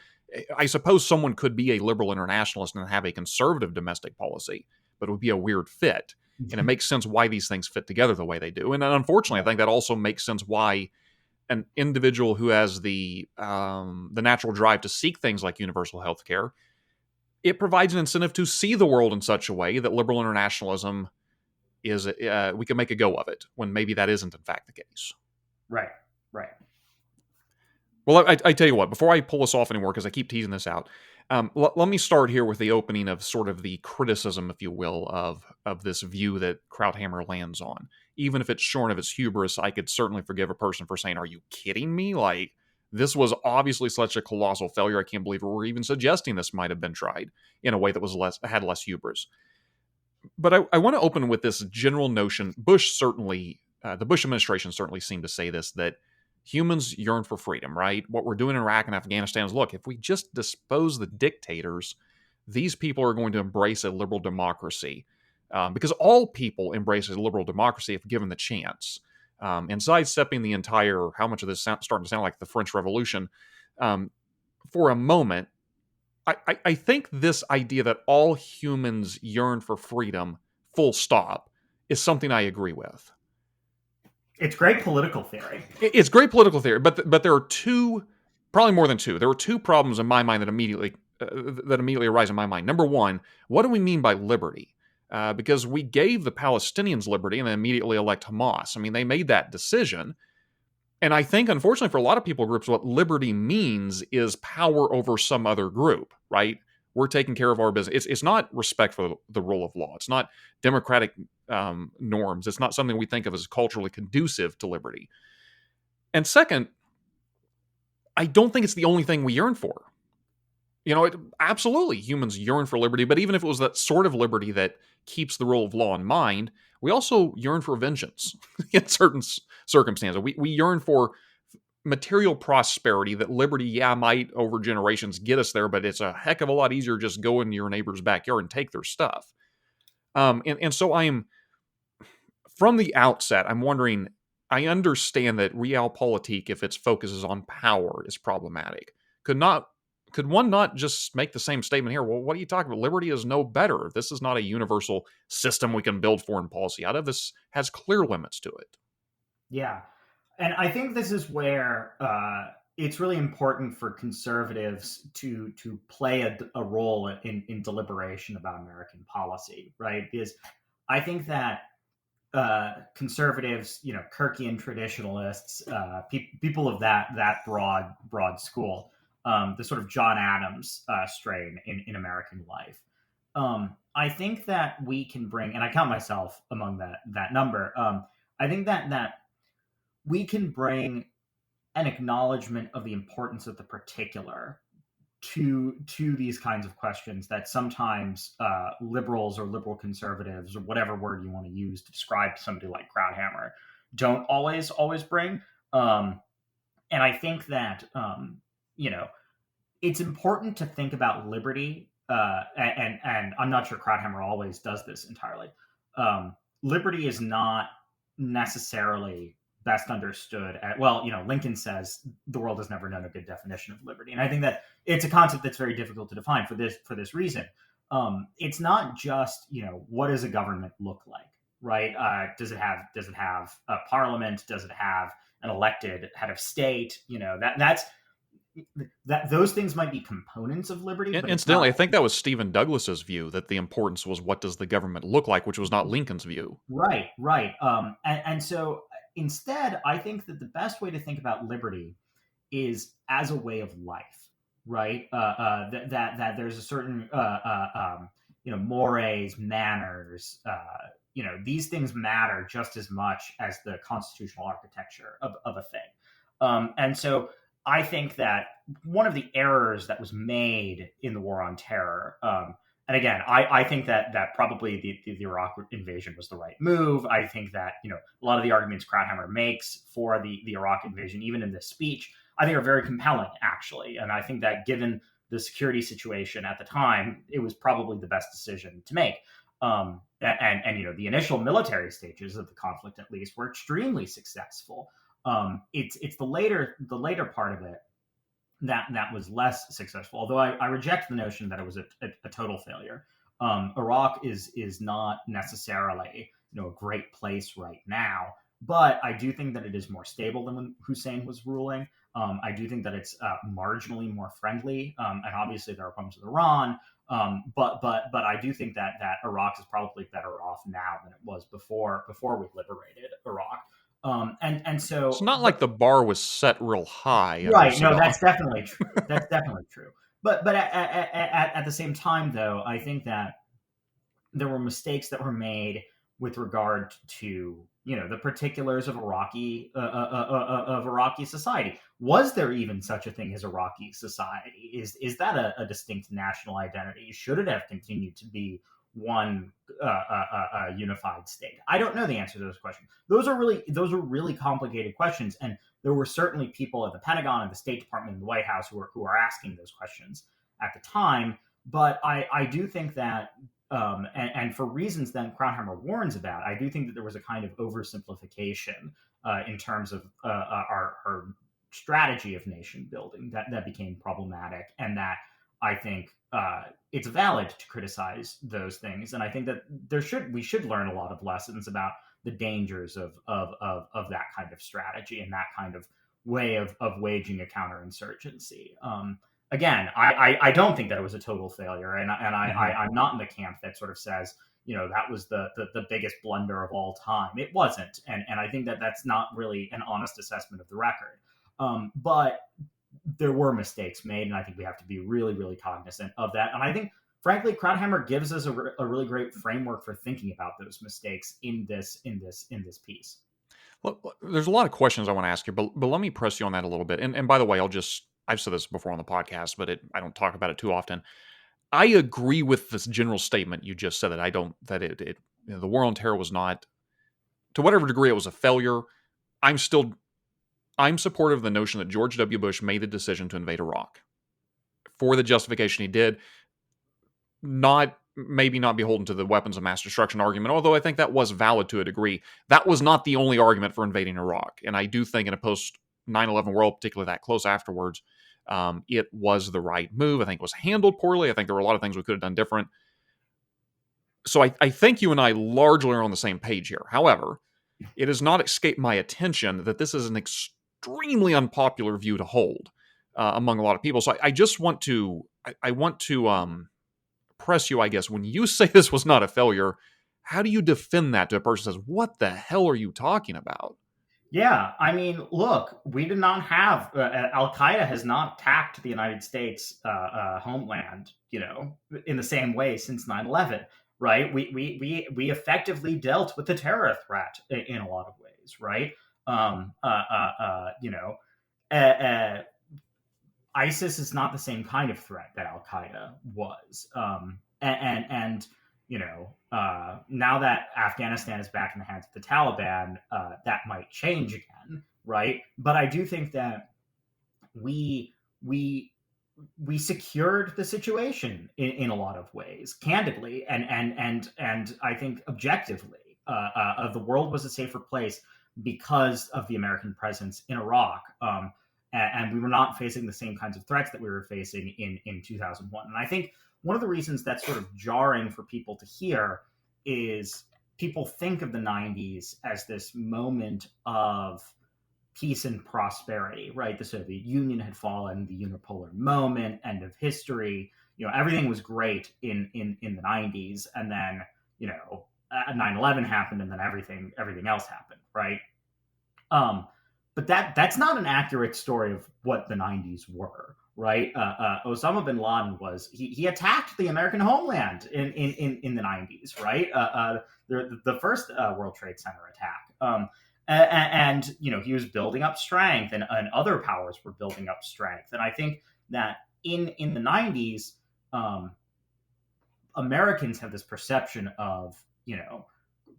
I suppose someone could be a liberal internationalist and have a conservative domestic policy, but it would be a weird fit. And it makes sense why these things fit together the way they do. And unfortunately, I think that also makes sense why an individual who has the natural drive to seek things like universal health care, it provides an incentive to see the world in such a way that liberal internationalism is we can make a go of it when maybe that isn't in fact the case. Right, right. Well, I tell you what, before I pull us off anymore, because I keep teasing this out, let me start here with the opening of sort of the criticism, if you will, of this view that Krauthammer lands on. Even if it's shorn of its hubris, I could certainly forgive a person for saying, are you kidding me? Like, this was obviously such a colossal failure. I can't believe we're even suggesting this might have been tried in a way that had less hubris. But I want to open with this general notion. The Bush administration certainly seemed to say this, that humans yearn for freedom, right? What we're doing in Iraq and Afghanistan is, look, if we just dispose the dictators, these people are going to embrace a liberal democracy. Because all people embrace a liberal democracy if given the chance. And sidestepping the entire, how much of this starting to sound like the French Revolution, for a moment, I think this idea that all humans yearn for freedom, full stop, is something I agree with. It's great political theory. It's great political theory, but there are probably more than two. There are two problems in my mind that immediately arise in my mind. Number one, what do we mean by liberty? Because we gave the Palestinians liberty and then immediately elect Hamas. I mean, they made that decision. And I think, unfortunately, for a lot of people groups, what liberty means is power over some other group, right? We're taking care of our business. It's not respect for the rule of law. It's not democratic norms. It's not something we think of as culturally conducive to liberty. And second, I don't think it's the only thing we yearn for. Absolutely, humans yearn for liberty, but even if it was that sort of liberty that keeps the rule of law in mind, we also yearn for vengeance in certain circumstances. We yearn for material prosperity that liberty, might over generations get us there, but it's a heck of a lot easier just go into your neighbor's backyard and take their stuff. And so from the outset, I'm wondering, I understand that realpolitik, if its focus is on power, is problematic. Could one not just make the same statement here? Well, what are you talking about? Liberty is no better. This is not a universal system we can build foreign policy out of. This has clear limits to it. Yeah. And I think this is where it's really important for conservatives to play a role in deliberation about American policy, right? Because I think that conservatives, Kirkian traditionalists, people of that broad school, the sort of John Adams strain in American life. I think that we can bring, and I count myself among that number. I think that we can bring an acknowledgement of the importance of the particular to these kinds of questions that sometimes liberals or liberal conservatives, or whatever word you want to use to describe somebody like Krauthammer, don't always bring. And I think that it's important to think about liberty, and I'm not sure Krauthammer always does this entirely. Liberty is not necessarily best understood Lincoln says the world has never known a good definition of liberty, and I think that it's a concept that's very difficult to define for this reason. It's not just what does a government look like, right? Does it have a parliament? Does it have an elected head of state? That those things might be components of liberty. But incidentally, I think that was Stephen Douglas's view, that the importance was what does the government look like, which was not Lincoln's view. Right. And so instead, I think that the best way to think about liberty is as a way of life, right? That there's a certain mores, manners, these things matter just as much as the constitutional architecture of a thing. And so I think that one of the errors that was made in the war on terror, and again, I think that probably the Iraq invasion was the right move. I think that a lot of the arguments Krauthammer makes for the Iraq invasion, even in this speech, I think are very compelling, actually. And I think that given the security situation at the time, it was probably the best decision to make. And the initial military stages of the conflict, at least, were extremely successful. It's the later part of it that was less successful. Although I reject the notion that it was a total failure. Iraq is not necessarily a great place right now, but I do think that it is more stable than when Hussein was ruling. I do think that it's marginally more friendly, and obviously there are problems with Iran. But I do think that Iraq is probably better off now than it was before we liberated Iraq. And It's so, not like the bar was set real high under right, no, Saddam. that's definitely true. That's definitely true. But at the same time, though, I think that there were mistakes that were made with regard to the particulars of Iraqi society. Was there even such a thing as Iraqi society? Is that a distinct national identity? Should it have continued to be one unified state? I don't know the answer to those questions. Those are really complicated questions, and there were certainly people at the Pentagon and the State Department and the White House who were asking those questions at the time. But I do think that and for reasons that Krauthammer warns about, I do think that there was a kind of oversimplification in terms of our strategy of nation building that became problematic, and that I think it's valid to criticize those things, and I think that we should learn a lot of lessons about the dangers of that kind of strategy and that kind of way of waging a counterinsurgency. Again, I don't think that it was a total failure, and I'm not in the camp that sort of says that was the biggest blunder of all time. It wasn't, and I think that that's not really an honest assessment of the record. But there were mistakes made, and I think we have to be really, really cognizant of that. And I think, frankly, Krauthammer gives us a really great framework for thinking about those mistakes in this piece. Well, there's a lot of questions I want to ask you, but let me press you on that a little bit. And by the way, I've said this before on the podcast, but I don't talk about it too often. I agree with this general statement you just said, that the war on terror was not, to whatever degree it was a failure. I'm supportive of the notion that George W. Bush made the decision to invade Iraq for the justification he did, maybe not beholden to the weapons of mass destruction argument, although I think that was valid to a degree. That was not the only argument for invading Iraq. And I do think in a post 9/11 world, particularly that close afterwards, it was the right move. I think it was handled poorly. I think there were a lot of things we could have done different. So I think you and I largely are on the same page here. However, it has not escaped my attention that this is an extremely unpopular view to hold among a lot of people. So I just want to press you, I guess, when you say this was not a failure, how do you defend that to a person who says, what the hell are you talking about? Yeah, I mean, look, we did not have Al Qaeda has not attacked the United States homeland, in the same way since 9/11, right? We effectively dealt with the terror threat in a lot of ways, right? ISIS is not the same kind of threat that Al Qaeda was, and now that Afghanistan is back in the hands of the Taliban, that might change again, right? But I do think that we secured the situation in a lot of ways, candidly, and I think objectively, the world was a safer place because of the American presence in Iraq. And we were not facing the same kinds of threats that we were facing in 2001. And I think one of the reasons that's sort of jarring for people to hear is people think of the 90s as this moment of peace and prosperity, right? The Soviet Union had fallen, the unipolar moment, end of history. Everything was great in the 90s. And then, 9/11 happened, and then everything else happened, right? but that's not an accurate story of what the 90s were, right? Osama bin Laden he attacked the American homeland in the 90s, right? The first World Trade Center attack. And he was building up strength, and other powers were building up strength. And I think that in the 90s, Americans have this perception of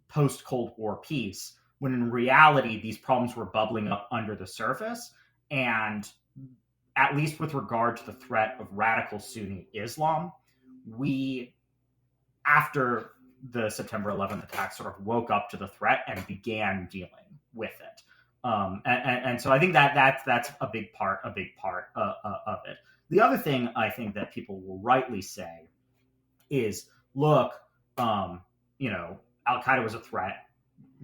post Cold War peace, when in reality these problems were bubbling up under the surface. And at least with regard to the threat of radical Sunni Islam, we, after the September 11th attack, sort of woke up to the threat and began dealing with it. And so I think that's a big part of it. The other thing I think that people will rightly say is, look, Al Qaeda was a threat.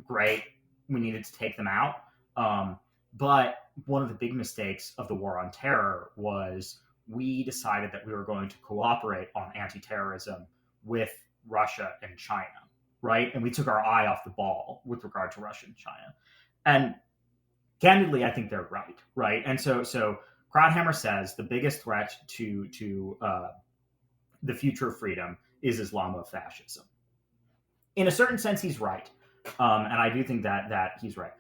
Great, we needed to take them out. But one of the big mistakes of the war on terror was we decided that we were going to cooperate on anti-terrorism with Russia and China, right? And we took our eye off the ball with regard to Russia and China. And candidly, I think they're right? And so Krauthammer says the biggest threat to the future of freedom is Islamofascism. In a certain sense, he's right. And I do think that he's right.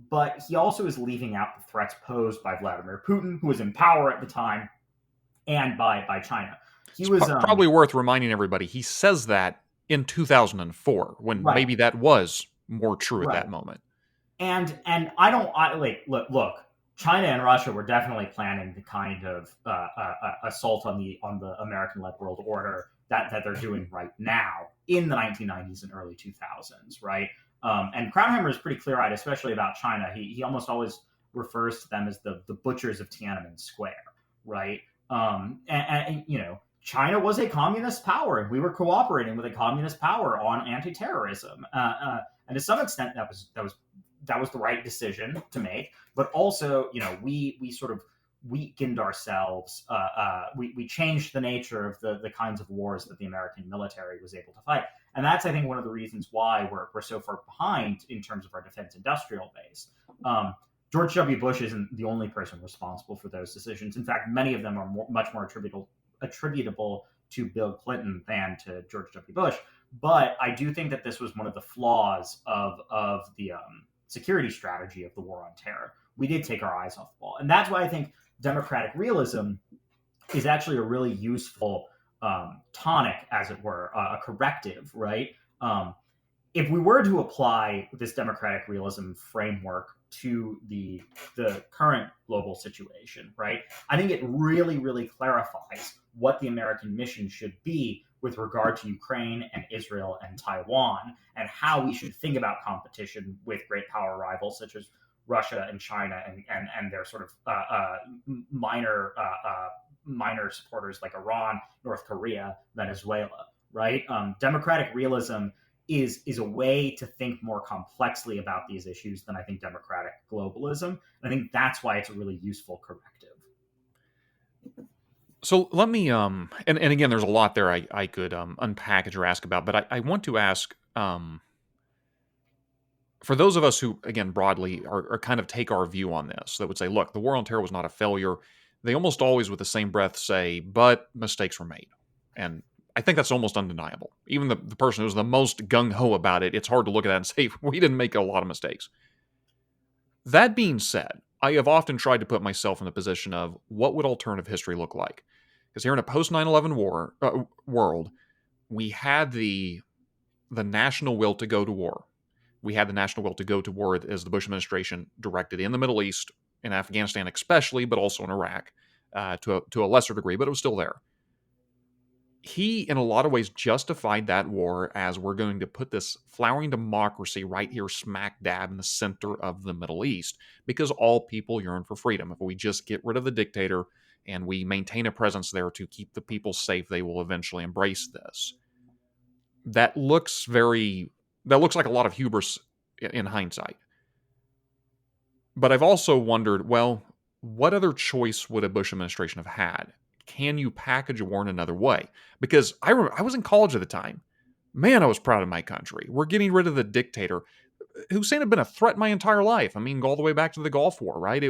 But he also is leaving out the threats posed by Vladimir Putin, who was in power at the time, and by China. It's probably worth reminding everybody, he says that in 2004, when maybe that was more true at that moment. And look, China and Russia were definitely planning the kind of assault on the American-led world order that they're doing right now in the 1990s and early 2000s, right? And Krauthammer is pretty clear-eyed, especially about China. He almost always refers to them as the butchers of Tiananmen Square, right? And China was a communist power, and we were cooperating with a communist power on anti-terrorism. And to some extent, that was the right decision to make. But also, we sort of weakened ourselves. We changed the nature of the kinds of wars that the American military was able to fight. And that's, I think, one of the reasons why we're so far behind in terms of our defense industrial base. George W. Bush isn't the only person responsible for those decisions. In fact, many of them are much more attributable to Bill Clinton than to George W. Bush. But I do think that this was one of the flaws of the security strategy of the war on terror. We did take our eyes off the ball. And that's why I think democratic realism is actually a really useful tonic, as it were, a corrective, right? If we were to apply this democratic realism framework to the current global situation, right, I think it really, really clarifies what the American mission should be with regard to Ukraine and Israel and Taiwan, and how we should think about competition with great power rivals such as Russia and China and their sort of minor supporters like Iran, North Korea, Venezuela, right? Democratic realism is a way to think more complexly about these issues than I think democratic globalism. And I think that's why it's a really useful corrective. So let me, and again, there's a lot there I could unpackage or ask about, but I want to ask, for those of us who, again, broadly are kind of take our view on this, that would say, look, the war on terror was not a failure. They almost always, with the same breath, say, but mistakes were made. And I think that's almost undeniable. Even the person who's the most gung-ho about it, it's hard to look at that and say, we didn't make a lot of mistakes. That being said, I have often tried to put myself in the position of what would alternative history look like? Because here in a post-9/11 world, we had the national will to go to war. We had the national will to go to war as the Bush administration directed in the Middle East, in Afghanistan especially, but also in Iraq to a lesser degree, but it was still there. He, in a lot of ways, justified that war as we're going to put this flowering democracy right here smack dab in the center of the Middle East because all people yearn for freedom. If we just get rid of the dictator and we maintain a presence there to keep the people safe, they will eventually embrace this. That looks like a lot of hubris in hindsight. But I've also wondered, well, what other choice would a Bush administration have had? Can you package a war in another way? Because I remember I was in college at the time. Man, I was proud of my country. We're getting rid of the dictator. Hussein had been a threat my entire life. I mean, go all the way back to the Gulf War, right?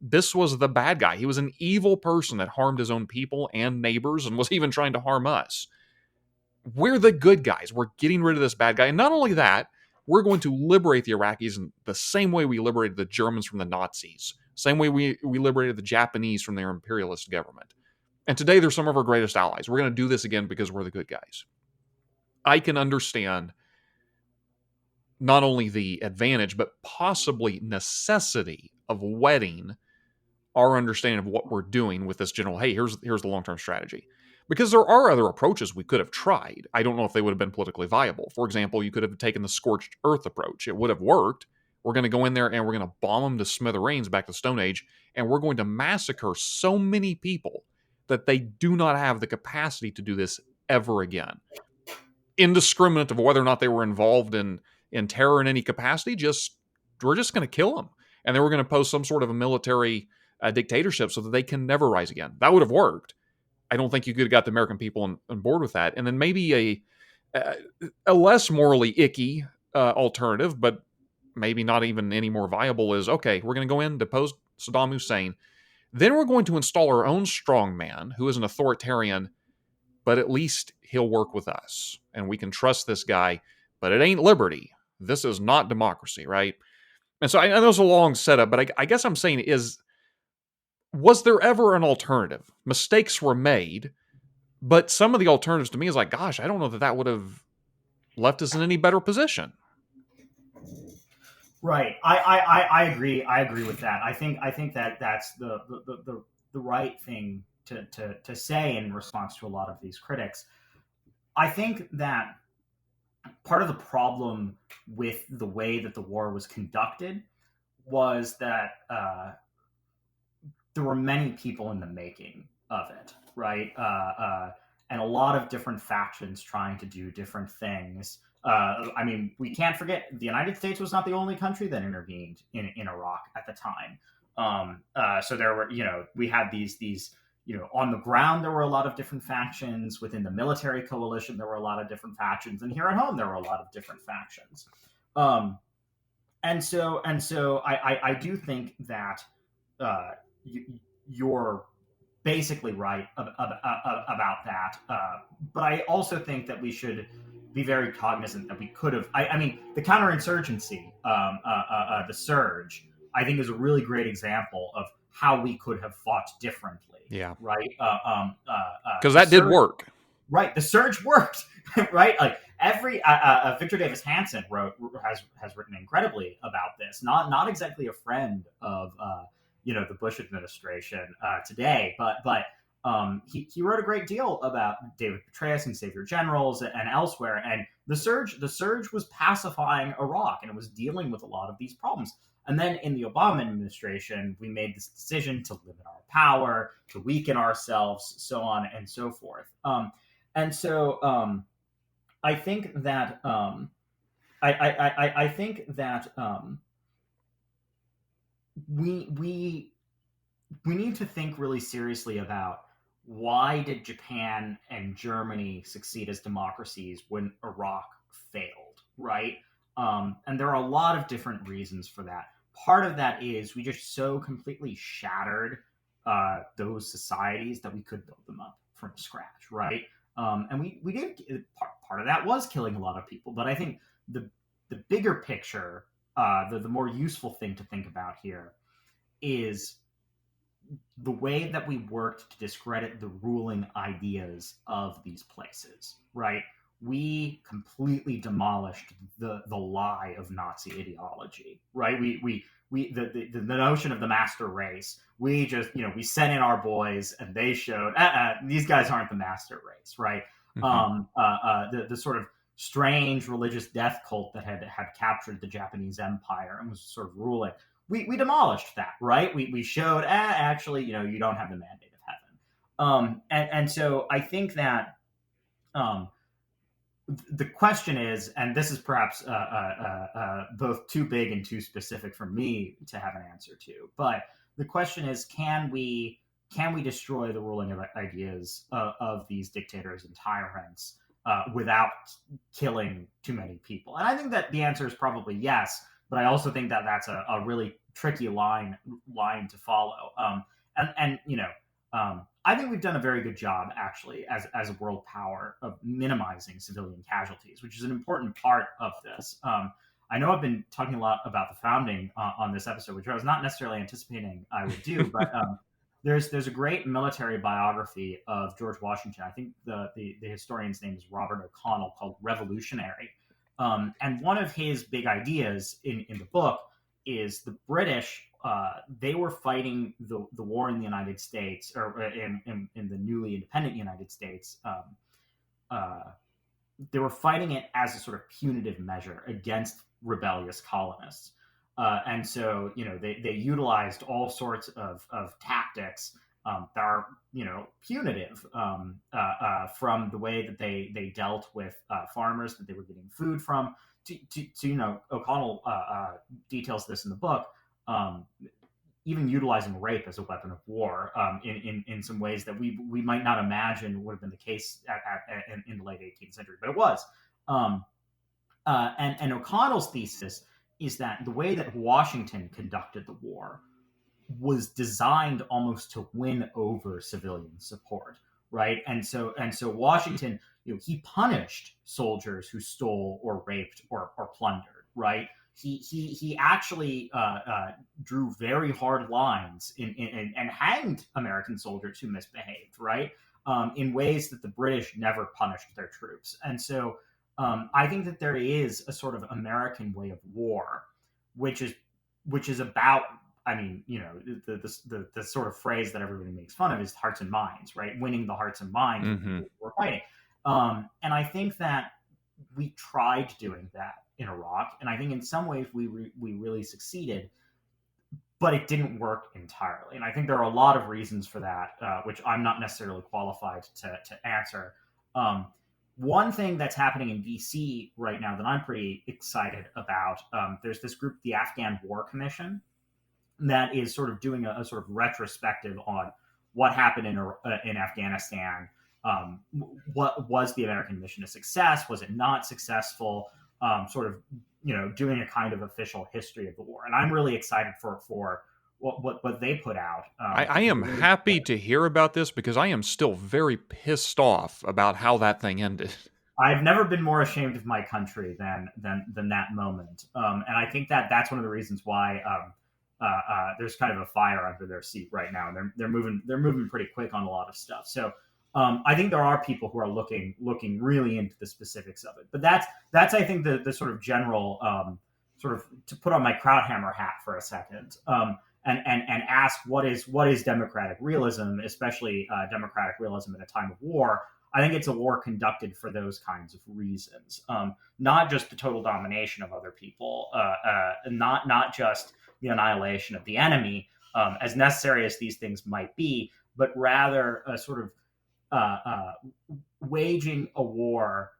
This was the bad guy. He was an evil person that harmed his own people and neighbors and was even trying to harm us. We're the good guys. We're getting rid of this bad guy. And not only that, we're going to liberate the Iraqis in the same way we liberated the Germans from the Nazis, same way we liberated the Japanese from their imperialist government. And today they're some of our greatest allies. We're going to do this again because we're the good guys. I can understand not only the advantage, but possibly necessity of wetting our understanding of what we're doing with this general, hey, here's the long-term strategy. Because there are other approaches we could have tried. I don't know if they would have been politically viable. For example, you could have taken the scorched earth approach. It would have worked. We're going to go in there and we're going to bomb them to smithereens back to Stone Age, and we're going to massacre so many people that they do not have the capacity to do this ever again. Indiscriminate of whether or not they were involved in terror in any capacity, we're just going to kill them. And then we're going to post some sort of a military dictatorship so that they can never rise again. That would have worked. I don't think you could have got the American people on board with that. And then maybe a less morally icky alternative, but maybe not even any more viable, is, okay, we're going to go in, depose Saddam Hussein. Then we're going to install our own strongman who is an authoritarian, but at least he'll work with us. And we can trust this guy, but it ain't liberty. This is not democracy, right? And so I know it's a long setup, but I guess I'm saying was there ever an alternative? Mistakes were made, but some of the alternatives to me is like, gosh, I don't know that would have left us in any better position. Right. I agree. I agree with that. I think that that's the right thing to say in response to a lot of these critics. I think that part of the problem with the way that the war was conducted was that there were many people in the making of it, right? And a lot of different factions trying to do different things. I mean, we can't forget the United States was not the only country that intervened in Iraq at the time. So there were, we had these, on the ground, there were a lot of different factions. Within the military coalition, there were a lot of different factions. And here at home, there were a lot of different factions. And so I do think that you're basically right about that. But I also think that we should be very cognizant that we could have. I mean, the counterinsurgency, the surge, I think is a really great example of how we could have fought differently. Yeah. Right. Because that did work. Right. The surge worked. Right. Like every Victor Davis Hanson has written incredibly about this. Not exactly a friend of the Bush administration today, but he wrote a great deal about David Petraeus and Savior Generals and elsewhere. And the surge was pacifying Iraq, and it was dealing with a lot of these problems. And then in the Obama administration, we made this decision to limit our power, to weaken ourselves, so on and so forth. And so I think that I think that we need to think really seriously about why did Japan and Germany succeed as democracies when Iraq failed, right? And there are a lot of different reasons for that. Part of that is we just so completely shattered those societies that we could build them up from scratch, right? And we did. Part of that was killing a lot of people, but I think the bigger picture, the more useful thing to think about here is the way that we worked to discredit the ruling ideas of these places, right? We completely demolished the lie of Nazi ideology, right? The notion of the master race. We just, we sent in our boys and they showed these guys aren't the master race, right? Mm-hmm. The sort of strange religious death cult that had captured the Japanese Empire and was sort of ruling. We demolished that, right? We showed, actually, you don't have the mandate of heaven. And so I think that the question is, and this is perhaps both too big and too specific for me to have an answer to, but the question is, can we destroy the ruling of ideas of these dictators and tyrants without killing too many people? And I think that the answer is probably yes, but I also think that that's a really tricky line to follow. And I think we've done a very good job, actually, as a world power of minimizing civilian casualties, which is an important part of this. I know I've been talking a lot about the founding on this episode, which I was not necessarily anticipating I would do, but there's a great military biography of George Washington. I think the historian's name is Robert O'Connell, called Revolutionary. And one of his big ideas in the book is the British. They were fighting the war in the United States, or in the newly independent United States. They were fighting it as a sort of punitive measure against rebellious colonists. And so, they utilized all sorts of tactics that are, punitive, from the way that they dealt with farmers that they were getting food from. O'Connell details this in the book. Even utilizing rape as a weapon of war, in some ways that we might not imagine would have been the case in the late 18th century, but it was. And O'Connell's thesis is that the way that Washington conducted the war was designed almost to win over civilian support, right? And so Washington, he punished soldiers who stole or raped or plundered, right? He actually drew very hard lines and hanged American soldiers who misbehaved, right? In ways that the British never punished their troops. And so I think that there is a sort of American way of war, which is about, the sort of phrase that everybody makes fun of is hearts and minds, right? Winning the hearts and minds of the people we're fighting. And I think that we tried doing that in Iraq, and I think in some ways we really succeeded, but it didn't work entirely. And I think there are a lot of reasons for that, which I'm not necessarily qualified to answer. One thing that's happening in DC right now that I'm pretty excited about, there's this group, the Afghan War Commission, that is sort of doing a sort of retrospective on what happened in Afghanistan. What was the American mission a success? Was it not successful? Sort of, doing a kind of official history of the war. And I'm really excited for what they put out. I am happy to hear about this because I am still very pissed off about how that thing ended. I've never been more ashamed of my country than that moment. And I think that that's one of the reasons why there's kind of a fire under their seat right now. And they're moving pretty quick on a lot of stuff. So I think there are people who are looking really into the specifics of it. But that's I think the sort of general sort of, to put on my Krauthammer hat for a second, and ask what is democratic realism, especially democratic realism in a time of war. I think it's a war conducted for those kinds of reasons, not just the total domination of other people, not just the annihilation of the enemy, as necessary as these things might be, but rather a sort of waging a war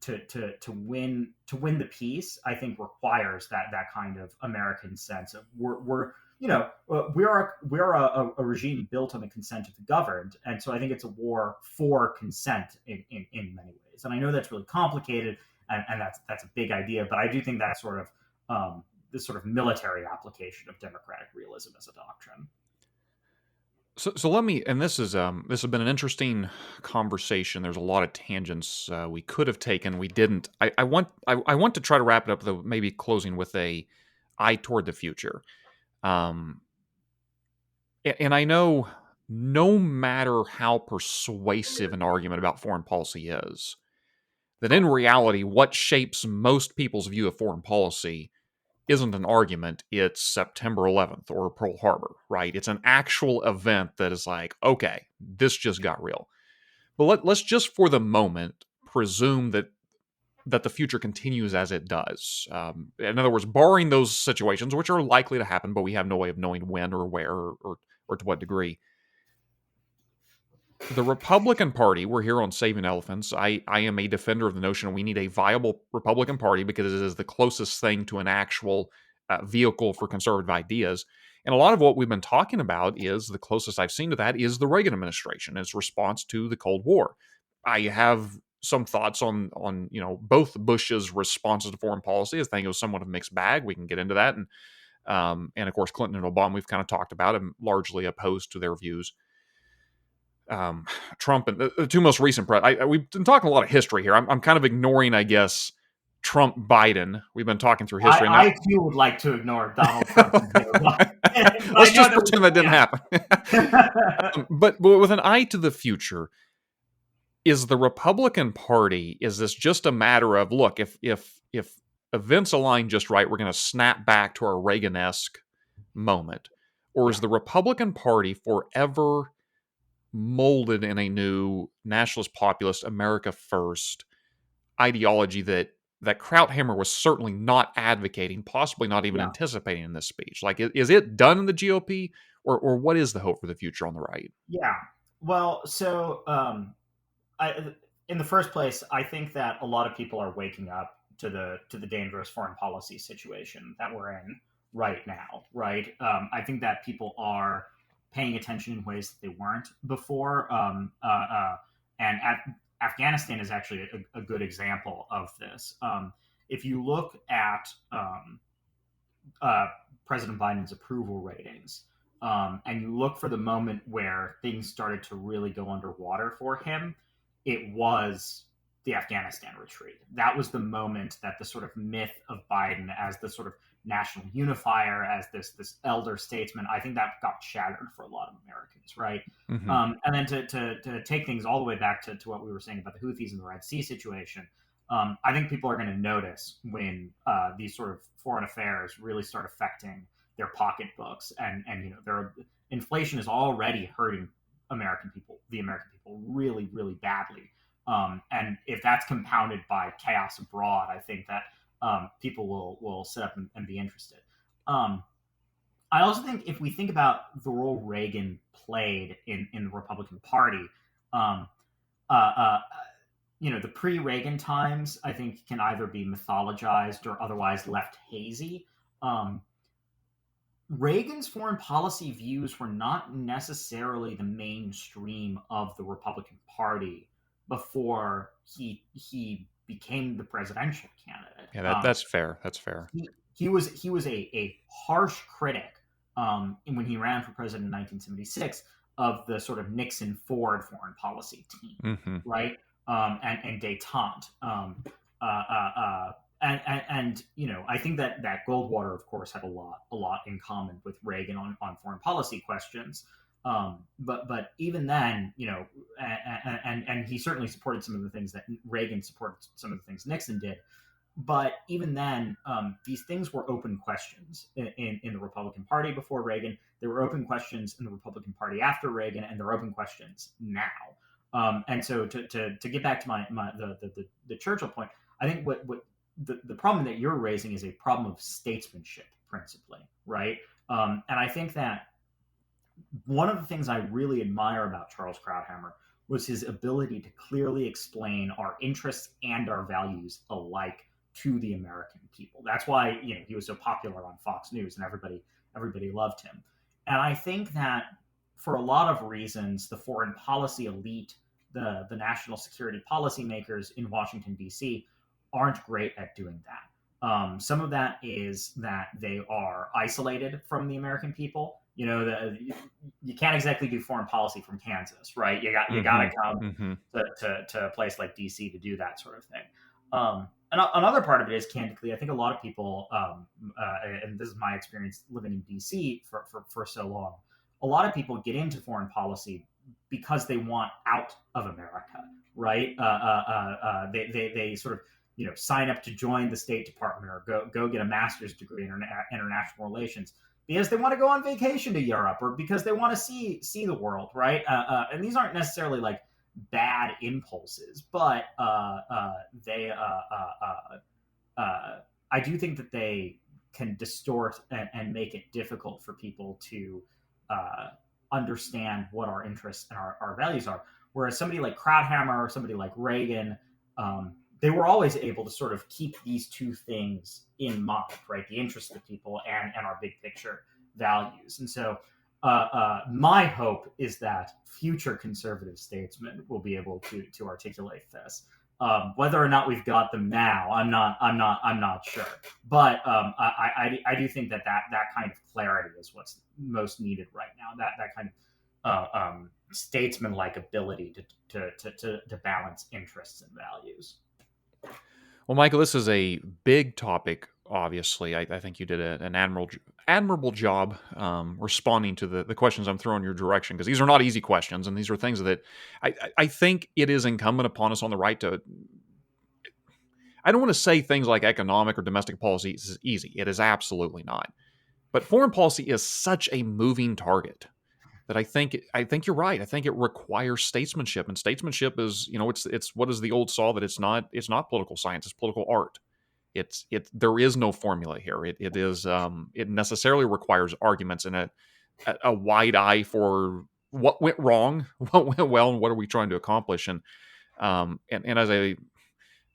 to win the peace. I think requires that kind of American sense of we're a regime built on the consent of the governed, and so I think it's a war for consent in many ways. And I know that's really complicated, and that's a big idea, but I do think that's sort of this sort of military application of democratic realism as a doctrine. So let me, and this has been an interesting conversation. There's a lot of tangents we could have taken, we didn't. I want to try to wrap it up, though, maybe closing with a eye toward the future. And I know no matter how persuasive an argument about foreign policy is, that in reality, what shapes most people's view of foreign policy isn't an argument, it's September 11th or Pearl Harbor, right? It's an actual event that is like, okay, this just got real. But let's just for the moment presume that the future continues as it does. In other words, barring those situations, which are likely to happen, but we have no way of knowing when or where or to what degree. The Republican Party, we're here on Saving Elephants. I am a defender of the notion we need a viable Republican Party because it is the closest thing to an actual vehicle for conservative ideas. And a lot of what we've been talking about is the closest I've seen to that is the Reagan administration, its response to the Cold War. I have some thoughts on both Bush's responses to foreign policy. I think it was somewhat of a mixed bag. We can get into that, and of course Clinton and Obama we've kind of talked about. I'm largely opposed to their views. Trump and the two most recent we've been talking a lot of history here. I'm kind of ignoring, I guess, Trump Biden. We've been talking through history. I too would like to ignore Donald Trump and Joe Biden. Let's just pretend that didn't happen. But with an eye to the future, is the Republican Party, is this just a matter of, look, if events align just right, we're going to snap back to our Reagan-esque moment? Or is the Republican Party forever molded in a new nationalist populist America first ideology that Krauthammer was certainly not advocating, possibly not even anticipating in this speech? Like, is it done in the GOP, or what is the hope for the future on the right? Yeah. Well, so in the first place, I think that a lot of people are waking up to the dangerous foreign policy situation that we're in right now. Right. I think that people are paying attention in ways that they weren't before. And Afghanistan is actually a good example of this. If you look at President Biden's approval ratings, and you look for the moment where things started to really go underwater for him, it was the Afghanistan retreat. That was the moment that the sort of myth of Biden as the sort of national unifier, as this elder statesman, I think that got shattered for a lot of Americans, right? Mm-hmm. And then to take things all the way back to what we were saying about the Houthis and the Red Sea situation, I think people are going to notice when these sort of foreign affairs really start affecting their pocketbooks, and their inflation is already hurting the American people really, really badly. And if that's compounded by chaos abroad, I think that people will sit up and be interested. I also think if we think about the role Reagan played in the Republican Party, the pre-Reagan times, I think, can either be mythologized or otherwise left hazy. Reagan's foreign policy views were not necessarily the mainstream of the Republican Party before he became the presidential candidate. Yeah, that's fair. That's fair. He was a harsh critic when he ran for president in 1976 of the sort of Nixon-Ford foreign policy team, mm-hmm. right? And détente. And I think that Goldwater, of course, had a lot in common with Reagan on foreign policy questions. But even then, and he certainly supported some of the things that Reagan supported, some of the things Nixon did. But even then, these things were open questions in the Republican Party before Reagan. There were open questions in the Republican Party after Reagan, and there are open questions now. And so to get back to the Churchill point, I think what the problem that you're raising is a problem of statesmanship, principally, right? And I think that one of the things I really admire about Charles Krauthammer was his ability to clearly explain our interests and our values alike to the American people. That's why he was so popular on Fox News, and everybody loved him. And I think that for a lot of reasons, the foreign policy elite, the national security policymakers in Washington, D.C., aren't great at doing that. Some of that is that they are isolated from the American people. You can't exactly do foreign policy from Kansas, right? You got to come to a place like DC to do that sort of thing. And another part of it is, candidly, I think a lot of people, and this is my experience living in DC for so long, a lot of people get into foreign policy because they want out of America, right? They sort of sign up to join the State Department or go get a master's degree in international relations because they want to go on vacation to Europe or because they want to see the world, right? And these aren't necessarily like bad impulses, but I do think that they can distort and make it difficult for people to understand what our interests and our values are. Whereas somebody like Krauthammer or somebody like Reagan, they were always able to sort of keep these two things in mind, right? The interests of the people and our big picture values. And so my hope is that future conservative statesmen will be able to articulate this. Whether or not we've got them now, I'm not sure. But I do think that kind of clarity is what's most needed right now. That kind of statesman-like ability to balance interests and values. Well, Michael, this is a big topic. Obviously, I think you did an admirable job responding to the questions I'm throwing your direction, because these are not easy questions, and these are things that I think it is incumbent upon us on the right to. I don't want to say things like economic or domestic policy is easy. It is absolutely not. But foreign policy is such a moving target that I think you're right. I think it requires statesmanship, and statesmanship is, it's what is the old saw that it's not political science, it's political art. There is no formula here. It necessarily requires arguments and a wide eye for what went wrong, what went well, and what are we trying to accomplish. And as a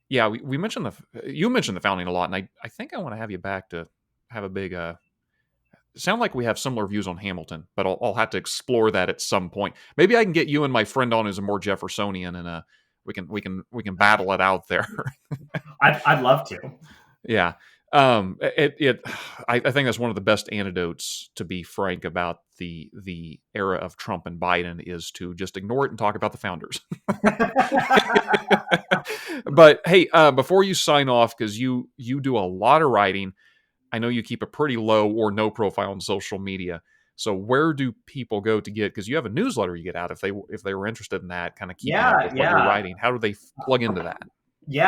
yeah, we mentioned you mentioned the founding a lot, and I think I want to have you back to have a big sound like we have similar views on Hamilton, but I'll have to explore that at some point. Maybe I can get you and my friend on who's a more Jeffersonian, and we can battle it out there. I'd love to. Yeah. I think that's one of the best antidotes, to be frank, about the era of Trump and Biden, is to just ignore it and talk about the founders. But hey, before you sign off, because you do a lot of writing, I know you keep a pretty low or no profile on social media. So where do people go to get? Because you have a newsletter you get out if they were interested in that, kind of keeping up with what you're writing. How do they plug into that? You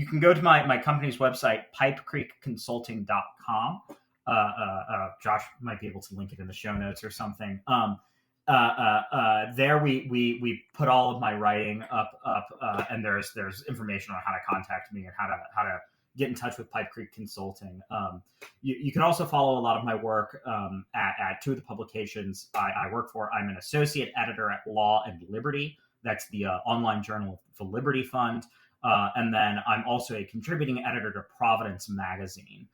can go to my company's website, pipecreekconsulting.com. Josh might be able to link it in the show notes or something. There we put all of my writing up, and there's information on how to contact me and how to get in touch with Pipe Creek Consulting. You can also follow a lot of my work at two of the publications I work for. I'm an associate editor at Law and Liberty. That's the online journal of the Liberty Fund. And then I'm also a contributing editor to Providence Magazine,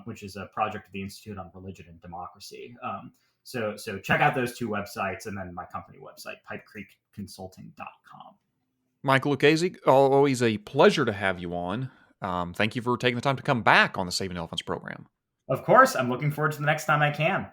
which is a project of the Institute on Religion and Democracy. So check out those two websites, and then my company website, pipecreekconsulting.com. Michael Lucchese, always a pleasure to have you on. Thank you for taking the time to come back on the Saving Elephants program. Of course, I'm looking forward to the next time I can.